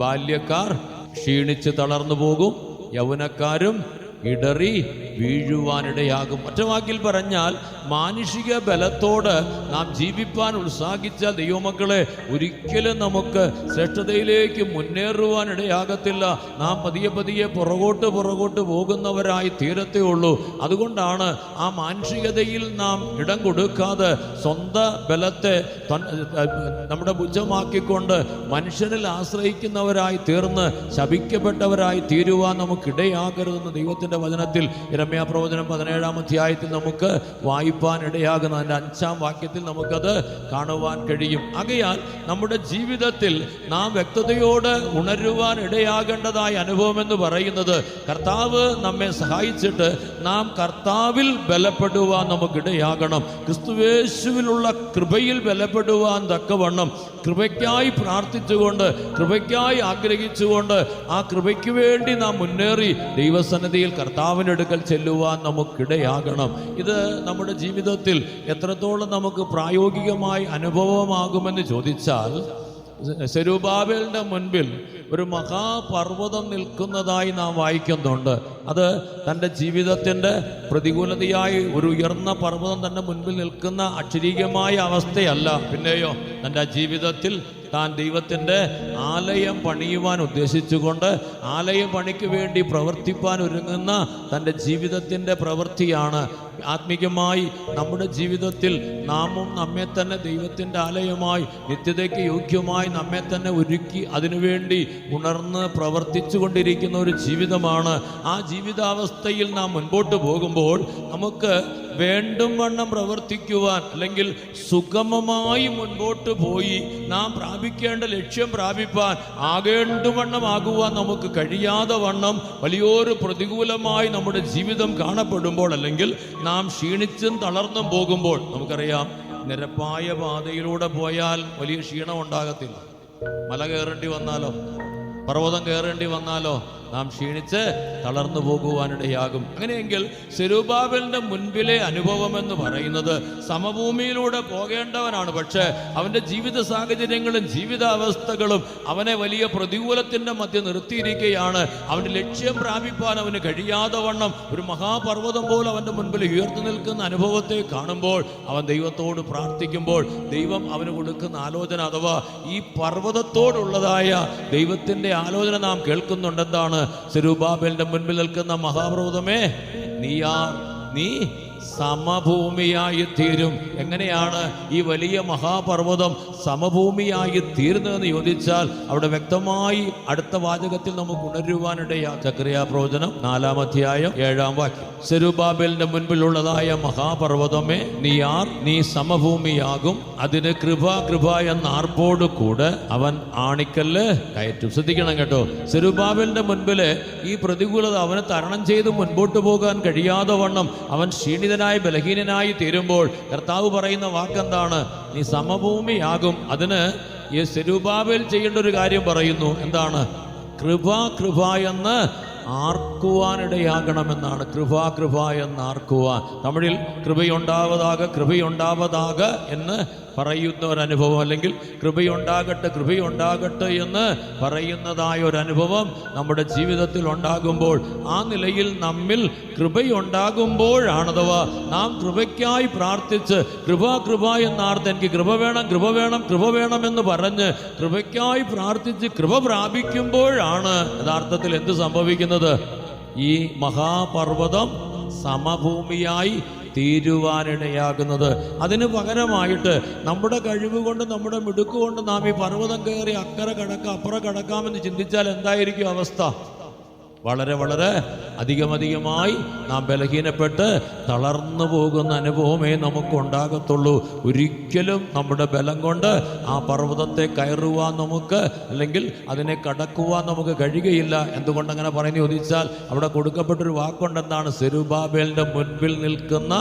ബാല്യക്കാർ ക്ഷീണിച്ച് തളർന്നു പോകും, യൗവനക്കാരും ഇടറി വീഴുവാനിടയാകും. ഒറ്റ വാക്കിൽ പറഞ്ഞാൽ മാനുഷിക ബലത്തോട് നാം ജീവിപ്പാൻ ഉത്സാഹിച്ചാൽ ദൈവമക്കളെ ഒരിക്കലും നമുക്ക് ശ്രേഷ്ഠതയിലേക്ക് മുന്നേറുവാനിടയാകത്തില്ല. നാം പതിയെ പതിയെ പുറകോട്ട് പോകുന്നവരായി തീരത്തേ ഉള്ളൂ. അതുകൊണ്ടാണ് ആ മാനുഷികതയിൽ നാം ഇടം കൊടുക്കാതെ സ്വന്തം ബലത്തെ നമ്മുടെ ഭുജമാക്കിക്കൊണ്ട് മനുഷ്യനിൽ ആശ്രയിക്കുന്നവരായി തീർന്ന് ശപിക്കപ്പെട്ടവരായി തീരുവാൻ നമുക്കിടയാകരുതെന്ന് ദൈവത്തിൻ്റെ വചനത്തിൽ യിരെമ്യാ പ്രവചനം 17-ാം അധ്യായത്തിൽ നമുക്ക് വായിപ്പാൻ ഇടയാകുന്ന അതിൻ്റെ 5-ാം വാക്യത്തിൽ നമുക്കത് കാണുവാൻ കഴിയും. ആകയാൽ നമ്മുടെ ജീവിതത്തിൽ നാം വ്യക്തതയോട് ഉണരുവാൻ ഇടയാകേണ്ടതായ അനുഭവം എന്ന് പറയുന്നത് കർത്താവ് നമ്മെ സഹായിച്ചിട്ട് നാം കർത്താവിൽ ബലപ്പെടുവാൻ നമുക്കിടയാകണം. ക്രിസ്തുയേശുവിലുള്ള കൃപയിൽ ബലപ്പെടുവാൻ തക്കവണ്ണം കൃപയ്ക്കായി പ്രാർത്ഥിച്ചുകൊണ്ട് കൃപയ്ക്കായി ആഗ്രഹിച്ചുകൊണ്ട് ആ കൃപയ്ക്ക് വേണ്ടി നാം മുന്നേറി ദൈവസന്നിധിയിൽ കർത്താവിനടുക്കൽ ചെല്ലുവാൻ നമുക്കിടയാകണം. ഇത് നമ്മുടെ ജീവിതത്തിൽ എത്രത്തോളം നമുക്ക് പ്രായോഗികമായി അനുഭവമാകുമെന്ന് ചോദിച്ചാൽ, സെരുബാബേലിന്റെ മുൻപിൽ ഒരു മഹാപർവ്വതം നിൽക്കുന്നതായി നാം വായിക്കുന്നുണ്ട്. അത് തൻ്റെ ജീവിതത്തിൻ്റെ പ്രതികൂലതയായി ഒരു ഉയർന്ന പർവ്വതം തൻ്റെ മുൻപിൽ നിൽക്കുന്ന അക്ഷരീകമായ അവസ്ഥയല്ല. പിന്നെയോ തൻ്റെ ജീവിതത്തിൽ താൻ ദൈവത്തിൻ്റെ ആലയം പണിയുവാൻ ഉദ്ദേശിച്ചുകൊണ്ട് ആലയം പണിക്ക് വേണ്ടി പ്രവർത്തിപ്പാൻ ഒരുങ്ങുന്ന തൻ്റെ ജീവിതത്തിൻ്റെ പ്രവൃത്തിയാണ്. ആത്മീകമായി നമ്മുടെ ജീവിതത്തിൽ നാമും നമ്മെ തന്നെ ദൈവത്തിൻ്റെ ആലയമായി നിത്യതയ്ക്ക് യോഗ്യമായി നമ്മെ തന്നെ ഒരുക്കി അതിനുവേണ്ടി ഉണർന്ന് പ്രവർത്തിച്ചു കൊണ്ടിരിക്കുന്ന ഒരു ജീവിതമാണ്. ആ ജീവിതാവസ്ഥയിൽ നാം മുൻപോട്ട് പോകുമ്പോൾ നമുക്ക് വേണ്ടും വണ്ണം പ്രവർത്തിക്കുവാൻ അല്ലെങ്കിൽ സുഗമമായി മുൻപോട്ട് പോയി നാം പ്രാപിക്കേണ്ട ലക്ഷ്യം പ്രാപിപ്പാൻ ആകേണ്ടും വണ്ണം ആകുവാൻ നമുക്ക് കഴിയാതെ വണ്ണം വലിയൊരു പ്രതികൂലമായി നമ്മുടെ ജീവിതം കാണപ്പെടുമ്പോൾ അല്ലെങ്കിൽ നാം ക്ഷീണിച്ചും തളർന്നും പോകുമ്പോൾ, നമുക്കറിയാം നിരപ്പായ പാതയിലൂടെ പോയാൽ വലിയ ക്ഷീണം ഉണ്ടാകത്തില്ല. മല കയറേണ്ടി വന്നാലോ പർവ്വതം കയറേണ്ടി വന്നാലോ നാം ക്ഷീണിച്ച് തളർന്നു പോകുവാനിടയാകും. അങ്ങനെയെങ്കിൽ സെരുബാബേലിന്റെ മുൻപിലെ അനുഭവം എന്ന് പറയുന്നത് സമഭൂമിയിലൂടെ പോകേണ്ടവനാണ്. പക്ഷേ അവൻ്റെ ജീവിത സാഹചര്യങ്ങളും ജീവിതാവസ്ഥകളും അവനെ വലിയ പ്രതികൂലത്തിൻ്റെ മധ്യ നിർത്തിയിരിക്കുകയാണ്. അവൻ്റെ ലക്ഷ്യം പ്രാപിപ്പാൻ അവന് കഴിയാതെ വണ്ണം ഒരു മഹാപർവ്വതം പോലെ അവൻ്റെ മുൻപിൽ ഉയർന്നു നിൽക്കുന്ന അനുഭവത്തെ കാണുമ്പോൾ അവൻ ദൈവത്തോട് പ്രാർത്ഥിക്കുമ്പോൾ ദൈവം അവന് കൊടുക്കുന്ന ആലോചന അഥവാ ഈ പർവ്വതത്തോടുള്ളതായ ദൈവത്തിൻ്റെ ആലോചന നാം കേൾക്കുന്നുണ്ട്. എന്താണ്? സെരുബാബേലിന്റെ മുൻപിൽ നിൽക്കുന്ന മഹാപർവ്വതമേ, നീ സമഭൂമിയായി തീരും. എങ്ങനെയാണ് ഈ വലിയ മഹാപർവ്വതം സമഭൂമിയായി തീരുന്നതെന്ന് ചോദിച്ചാൽ അവിടെ വ്യക്തമായി അടുത്ത വാചകത്തിൽ നമുക്ക് ഉണരുവാനിടയാ. സക്കറിയാ പ്രവചനം 4-ാം അധ്യായം 7-ാം വാക്യം. സെരുബാബേലിന്റെ മുൻപിലുള്ളതായ മഹാപർവ്വതമേ, നീ സമഭൂമിയാകും, അതിന് കൃപ എന്ന ആർപ്പോട് കൂടെ അവൻ ആണിക്കല്ല് കയറ്റും. ശ്രദ്ധിക്കണം കേട്ടോ. സെരുബാബേലിന്റെ മുൻപില് ഈ പ്രതികൂലത അവനെ തരണം ചെയ്ത് മുൻപോട്ട് പോകാൻ കഴിയാതെ വണ്ണം അവൻ ക്ഷീണിതനായി ബലഹീനനായി തീരുമ്പോൾ കർത്താവ് പറയുന്ന വാക്കെന്താണ്? നീ സമഭൂമിയാകും. അതിന് ഈ സെരുബാബേൽ ചെയ്യേണ്ട ഒരു കാര്യം പറയുന്നു. എന്താണ്? കൃപ എന്ന് ആർക്കുവാനിടയാകണമെന്നാണ്. കൃപ എന്ന് ആർക്കുവാൻ. തമിഴിൽ കൃപയുണ്ടാവതാക എന്ന് പറയുന്ന ഒരനുഭവം അല്ലെങ്കിൽ കൃപയുണ്ടാകട്ടെ എന്ന് പറയുന്നതായ ഒരനുഭവം നമ്മുടെ ജീവിതത്തിൽ ഉണ്ടാകുമ്പോൾ ആ നിലയിൽ നമ്മിൽ കൃപയുണ്ടാകുമ്പോഴാണ്, അഥവാ നാം കൃപയ്ക്കായി പ്രാർത്ഥിച്ച് കൃപ എന്നാർത്ത് എനിക്ക് കൃപ വേണം എന്ന് പറഞ്ഞ് കൃപയ്ക്കായി പ്രാർത്ഥിച്ച് കൃപ പ്രാപിക്കുമ്പോഴാണ് യഥാർത്ഥത്തിൽ എന്ത് സംഭവിക്കുന്നത്? ഈ മഹാപർവ്വതം സമഭൂമിയായി തീരുവാനിടയാകുന്നത്. അതിന് പകരമായിട്ട് നമ്മുടെ കഴിവ് കൊണ്ട് നമ്മുടെ മിടുക്കുകൊണ്ട് നാം ഈ പർവ്വതം കയറി അപ്പുറം കടക്കാമെന്ന് ചിന്തിച്ചാൽ എന്തായിരിക്കും അവസ്ഥ? വളരെ അധികമായി നാം ബലഹീനപ്പെട്ട് തളർന്നു പോകുന്ന അനുഭവമേ നമുക്കുണ്ടാകത്തുള്ളൂ. ഒരിക്കലും നമ്മുടെ ബലം കൊണ്ട് ആ പർവ്വതത്തെ കയറുവാൻ നമുക്ക് അല്ലെങ്കിൽ അതിനെ കടക്കുവാൻ നമുക്ക് കഴിയുകയില്ല. എന്തുകൊണ്ടങ്ങനെ പറയുന്നത് ചോദിച്ചാൽ അവിടെ കൊടുക്കപ്പെട്ടൊരു വാക്കുണ്ടെന്താണ്? സെരുബാബേലിന്റെ മുൻപിൽ നിൽക്കുന്ന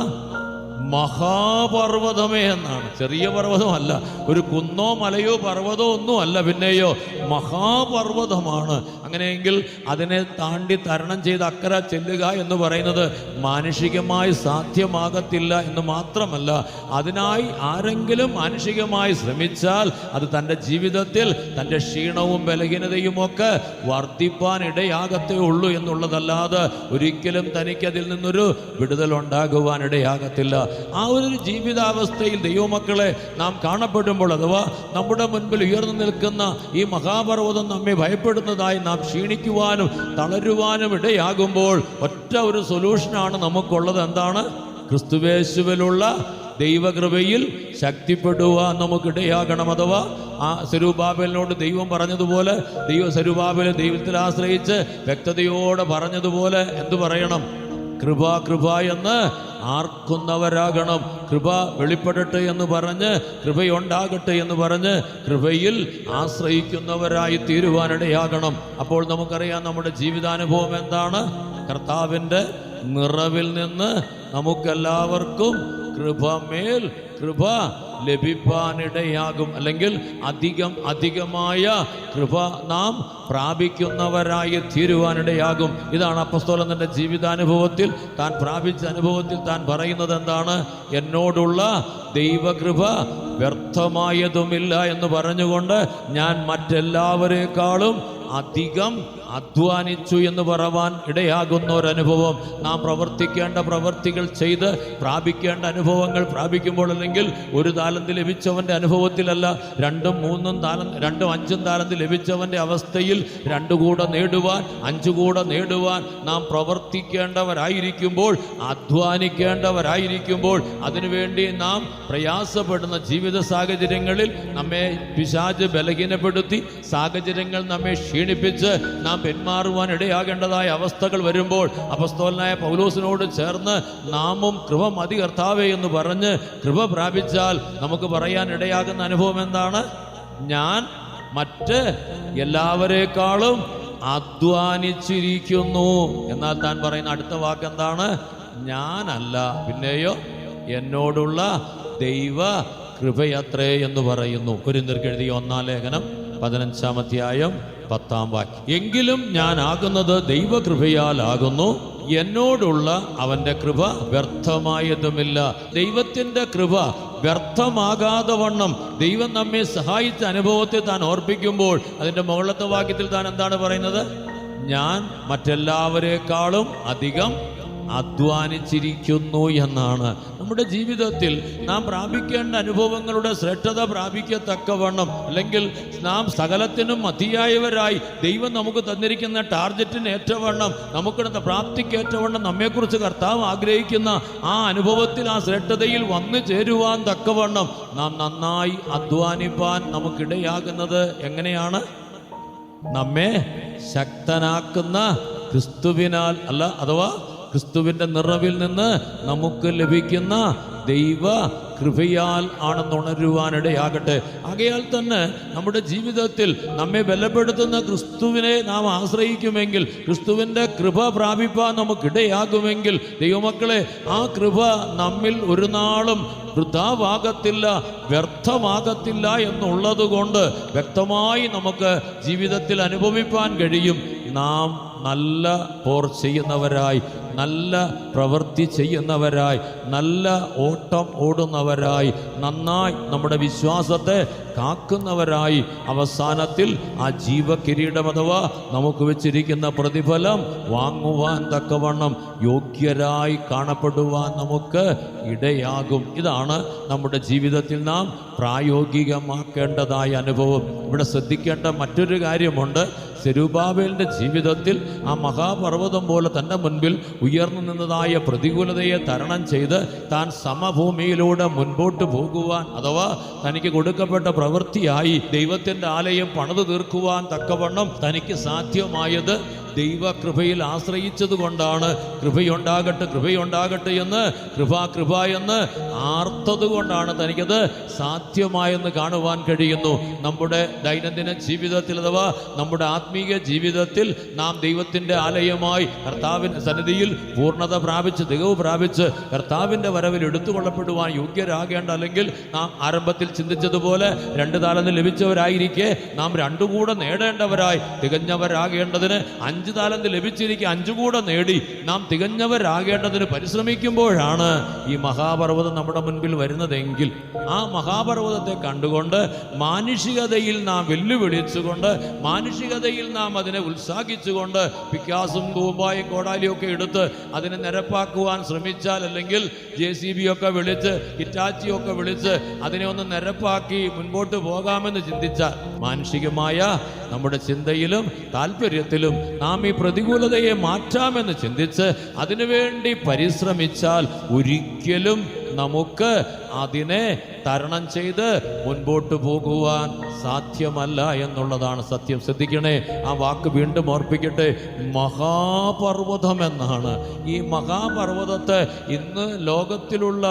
മഹാപർവ്വതമേ എന്നാണ്. ചെറിയ പർവ്വതമല്ല, ഒരു കുന്നോ മലയോ പർവ്വതമോ ഒന്നും അല്ല, പിന്നെയോ മഹാപർവ്വതമാണ്. അങ്ങനെയെങ്കിൽ അതിനെ താണ്ടി തരണം ചെയ്ത് അക്കരെ ചെല്ലുക എന്ന് പറയുന്നത് മാനുഷികമായി സാധ്യമാകത്തില്ല എന്ന് മാത്രമല്ല, അതിനായി ആരെങ്കിലും മാനുഷികമായി ശ്രമിച്ചാൽ അത് തൻ്റെ ജീവിതത്തിൽ തൻ്റെ ക്ഷീണവും ബലഹീനതയും ഒക്കെ വർദ്ധിപ്പാൻ ഇടയാകത്തേ ഉള്ളൂ എന്നുള്ളതല്ലാതെ ഒരിക്കലും തനിക്കതിൽ നിന്നൊരു വിടുതലുണ്ടാകുവാൻ ഇടയാകത്തില്ല. ആ ഒരു ജീവിതാവസ്ഥയിൽ ദൈവമക്കളെ നാം കാണപ്പെടുമ്പോൾ, അഥവാ നമ്മുടെ മുൻപിൽ ഉയർന്നു നിൽക്കുന്ന ഈ മഹാപർവ്വതം നമ്മെ ഭയപ്പെടുന്നതായി നാം ക്ഷീണിക്കുവാനും തളരുവാനും ഇടയാകുമ്പോൾ ഒറ്റ ഒരു സൊല്യൂഷനാണ് നമുക്കുള്ളത്. എന്താണ്? ക്രിസ്തുവേശുവിലുള്ള ദൈവകൃപയിൽ ശക്തിപ്പെടുവാൻ നമുക്കിടയാകണം. അഥവാ ആ സെരുബ്ബാബേലിനോട് ദൈവം പറഞ്ഞതുപോലെ, സെരുബ്ബാബേൽ ദൈവത്തിൽ ആശ്രയിച്ച് വ്യക്തതയോടെ പറഞ്ഞതുപോലെ എന്തു പറയണം? കൃപ കൃപ എന്ന് ആർക്കുന്നവരാകണം. കൃപ വെളിപ്പെടട്ടെ എന്ന് പറഞ്ഞ്, കൃപയുണ്ടാകട്ടെ എന്ന് പറഞ്ഞ് കൃപയിൽ ആശ്രയിക്കുന്നവരായി തീരുവാനിടയാകണം. അപ്പോൾ നമുക്കറിയാം നമ്മുടെ ജീവിതാനുഭവം എന്താണ്? കർത്താവിൻ്റെ നിറവിൽ നിന്ന് നമുക്കെല്ലാവർക്കും കൃപമേൽ കൃപ ലഭിപ്പാനിടയാകും. അല്ലെങ്കിൽ അധികമായ കൃപ നാം പ്രാപിക്കുന്നവരായി തീരുവാനിടയാകും. ഇതാണ് അപ്പസ്തോലൻ തൻ്റെ ജീവിതാനുഭവത്തിൽ, താൻ പ്രാപിച്ച അനുഭവത്തിൽ താൻ പറയുന്നത് എന്താണ്? എന്നോടുള്ള ദൈവകൃപ വ്യർത്ഥമായതുമില്ല എന്ന് പറഞ്ഞുകൊണ്ട് ഞാൻ മറ്റെല്ലാവരെക്കാളും അധികം അധ്വാനിച്ചു എന്ന് പറവാൻ ഇടയാകുന്ന ഒരനുഭവം. നാം പ്രവർത്തിക്കേണ്ട പ്രവർത്തികൾ ചെയ്ത് പ്രാപിക്കേണ്ട അനുഭവങ്ങൾ പ്രാപിക്കുമ്പോൾ, അല്ലെങ്കിൽ ഒരു താലന്ത് ലഭിച്ചവൻ്റെ അനുഭവത്തിലല്ല, 2ഉം 3ഉം താലന്ത് 2ഉം 5ഉം താലന്ത് ലഭിച്ചവൻ്റെ അവസ്ഥയിൽ 2 കൂടെ നേടുവാൻ 5 കൂടെ നേടുവാൻ നാം പ്രവർത്തിക്കേണ്ടവരായിരിക്കുമ്പോൾ, അധ്വാനിക്കേണ്ടവരായിരിക്കുമ്പോൾ, അതിനുവേണ്ടി നാം പ്രയാസപ്പെടുന്ന ജീവിത സാഹചര്യങ്ങളിൽ നമ്മെ പിശാച് ബലഹീനപ്പെടുത്തി, സാഹചര്യങ്ങൾ നമ്മെ ക്ഷീണിപ്പിച്ച് നാം പിന്മാറുവാൻ ഇടയാകേണ്ടതായ അവസ്ഥകൾ വരുമ്പോൾ, അപ്പസ്തോലനായ പൗലോസിനോട് ചേർന്ന് നാമും കൃപ മതി കർത്താവേ എന്ന് പറഞ്ഞ് കൃപ പ്രാപിച്ചാൽ നമുക്ക് പറയാൻ ഇടയാകുന്ന അനുഭവം എന്താണ്? ഞാൻ മറ്റ് എല്ലാവരെക്കാളും അധ്വാനിച്ചിരിക്കുന്നു. എന്നാൽ താൻ പറയുന്ന അടുത്ത വാക്ക് എന്താണ്? ഞാനല്ല, പിന്നെയോ എന്നോടുള്ള ദൈവ കൃപയത്രേ എന്ന് പറയുന്നു. കൊരിന്ത്യർക്ക് എഴുതിയ 1-ാം ലേഖനം 15-ാം അധ്യായം 10-ാം വാക്യം. എങ്കിലും ഞാൻ ആകുന്നത് ദൈവകൃപയാൽ ആകുന്നു, എന്നോടുള്ള അവന്റെ കൃപ വ്യർത്ഥമായതുമില്ല. ദൈവത്തിന്റെ കൃപ വ്യർത്ഥമാകാതെ വണ്ണം ദൈവം നമ്മെ സഹായിച്ച അനുഭവത്തെ താൻ ഓർപ്പിക്കുമ്പോൾ അതിന്റെ മുകളിലത്തെ വാക്യത്തിൽ താൻ എന്താണ് പറയുന്നത്? ഞാൻ മറ്റെല്ലാവരെക്കാളും അധികം അധ്വാനിച്ചിരിക്കുന്നു എന്നാണ്. നമ്മുടെ ജീവിതത്തിൽ നാം പ്രാപിക്കേണ്ട അനുഭവങ്ങളുടെ ശ്രേഷ്ഠത പ്രാപിക്കത്തക്കവണ്ണം, അല്ലെങ്കിൽ നാം സകലത്തിനും മതിയായവരായി ദൈവം നമുക്ക് തന്നിരിക്കുന്ന ടാർഗറ്റിന് ഏറ്റവണ്ണം, നമുക്കിടത്ത പ്രാപ്തിക്കേറ്റവണ്ണം നമ്മെക്കുറിച്ച് കർത്താവ് ആഗ്രഹിക്കുന്ന ആ അനുഭവത്തിൽ, ആ ശ്രേഷ്ഠതയിൽ വന്നു ചേരുവാൻ തക്കവണ്ണം നാം നന്നായി അധ്വാനിപ്പാൻ നമുക്കിടയാകുന്നത് എങ്ങനെയാണ്? നമ്മെ ശക്തനാക്കുന്ന ക്രിസ്തുവിനാൽ അല്ല, അഥവാ ക്രിസ്തുവിന്റെ നിറവിൽ നിന്ന് നമുക്ക് ലഭിക്കുന്ന ദൈവ കൃപയാൽ ആണെന്നുണരുവാനിടയാകട്ടെ. ആകയാൽ തന്നെ നമ്മുടെ ജീവിതത്തിൽ നമ്മെ ബലപ്പെടുത്തുന്ന ക്രിസ്തുവിനെ നാം ആശ്രയിക്കുമെങ്കിൽ, ക്രിസ്തുവിൻ്റെ കൃപ പ്രാപിപ്പാൻ നമുക്കിടയാകുമെങ്കിൽ, ദൈവമക്കളെ, ആ കൃപ നമ്മിൽ ഒരു നാളും വൃഥാവാകത്തില്ല, വ്യർത്ഥമാകത്തില്ല എന്നുള്ളത് കൊണ്ട് വ്യക്തമായി നമുക്ക് ജീവിതത്തിൽ അനുഭവിപ്പാൻ കഴിയും. നാം നല്ല പോർ ചെയ്യുന്നവരായി, നല്ല പ്രവൃത്തി ചെയ്യുന്നവരായി, നല്ല ഓട്ടം ഓടുന്നവരായി, നന്നായി നമ്മുടെ വിശ്വാസത്തെ കാക്കുന്നവരായി അവസാനത്തിൽ ആ ജീവകിരീടം അഥവാ നമുക്ക് വെച്ചിരിക്കുന്ന പ്രതിഫലം വാങ്ങുവാൻ തക്കവണ്ണം യോഗ്യരായി കാണപ്പെടുവാൻ നമുക്ക് ഇടയാകും. ഇതാണ് നമ്മുടെ ജീവിതത്തിൽ നാം പ്രായോഗികമാക്കേണ്ടതായ അനുഭവം. ഇവിടെ ശ്രദ്ധിക്കേണ്ട മറ്റൊരു കാര്യമുണ്ട്. സെരുബ്ബാബേലിന്റെ ജീവിതത്തിൽ ആ മഹാപർവ്വതം പോലെ തൻ്റെ മുൻപിൽ ഉയർന്നു നിന്നതായ പ്രതികൂലതയെ തരണം ചെയ്ത് താൻ സമഭൂമിയിലൂടെ മുൻപോട്ട് പോകുവാൻ, അഥവാ തനിക്ക് കൊടുക്കപ്പെട്ട പ്രവൃത്തിയായി ദൈവത്തിൻ്റെ ആലയം പണിതു തീർക്കുവാൻ തക്കവണ്ണം തനിക്ക് സാധ്യമായത് ദൈവകൃപയിൽ ആശ്രയിച്ചത് കൊണ്ടാണ് കൃപയുണ്ടാകട്ടെ കൃപയുണ്ടാകട്ടെ എന്ന് കൃപ എന്ന് ആർത്തത് കൊണ്ടാണ് തനിക്കത് സാധ്യമായെന്ന് കാണുവാൻ കഴിയുന്നു. നമ്മുടെ ദൈനംദിന ജീവിതത്തിൽ അഥവാ നമ്മുടെ ആത്മീയ ജീവിതത്തിൽ നാം ദൈവത്തിൻ്റെ ആലയമായി കർത്താവിൻ്റെ സന്നിധിയിൽ പൂർണ്ണത പ്രാപിച്ച് തികവ് പ്രാപിച്ച് കർത്താവിൻ്റെ വരവിൽ എടുത്തുകൊള്ളപ്പെടുവാൻ യോഗ്യരാകേണ്ട, അല്ലെങ്കിൽ നാം ആരംഭത്തിൽ ചിന്തിച്ചതുപോലെ 2 താലന്ത് ലഭിച്ചവരായിരിക്കെ നാം 2 കൂടെ നേടേണ്ടവരായി തികഞ്ഞവരാകേണ്ടതിന് 5 താലന്ത് ലഭിച്ചിരിക്കെ 5 കൂടെ നേടി നാം തികഞ്ഞവരാകേണ്ടതിന് പരിശ്രമിക്കുമ്പോഴാണ് ഈ മഹാപർവ്വതം നമ്മുടെ മുൻപിൽ വരുന്നതെങ്കിൽ ആ മഹാപർവ്വതത്തെ കണ്ടുകൊണ്ട് മാനുഷികതയിൽ നാം വെല്ലുവിളിച്ചുകൊണ്ട് മാനുഷികതയിൽ നാം അതിനെ ഉത്സാഹിച്ചുകൊണ്ട് പിക്കാസും തൂമ്പായും കോടാലിയും ഒക്കെ എടുത്ത് അതിനെ നിരപ്പാക്കുവാൻ ശ്രമിച്ചാൽ, അല്ലെങ്കിൽ JCB ഒക്കെ വിളിച്ച് ഹിറ്റാച്ചിയൊക്കെ വിളിച്ച് അതിനെ ഒന്ന് നിരപ്പാക്കി മുൻപോട്ട് പോകാമെന്ന് ചിന്തിച്ചാൽ, മാനുഷികമായ നമ്മുടെ ചിന്തയിലും താല്പര്യത്തിലും നാം ഈ പ്രതികൂലതയെ മാറ്റാമെന്ന് ചിന്തിച്ച് അതിനുവേണ്ടി പരിശ്രമിച്ചാൽ ഒരിക്കലും നമുക്ക് അതിനെ തരണം ചെയ്ത് മുൻപോട്ട് പോകുവാൻ സാധ്യമല്ല എന്നുള്ളതാണ് സത്യം. ശ്രദ്ധിക്കണേ, ആ വാക്ക് വീണ്ടും ഓർപ്പിക്കട്ടെ. മഹാപർവ്വതം എന്നാണ്. ഈ മഹാപർവ്വതത്തെ ഇന്ന് ലോകത്തിലുള്ള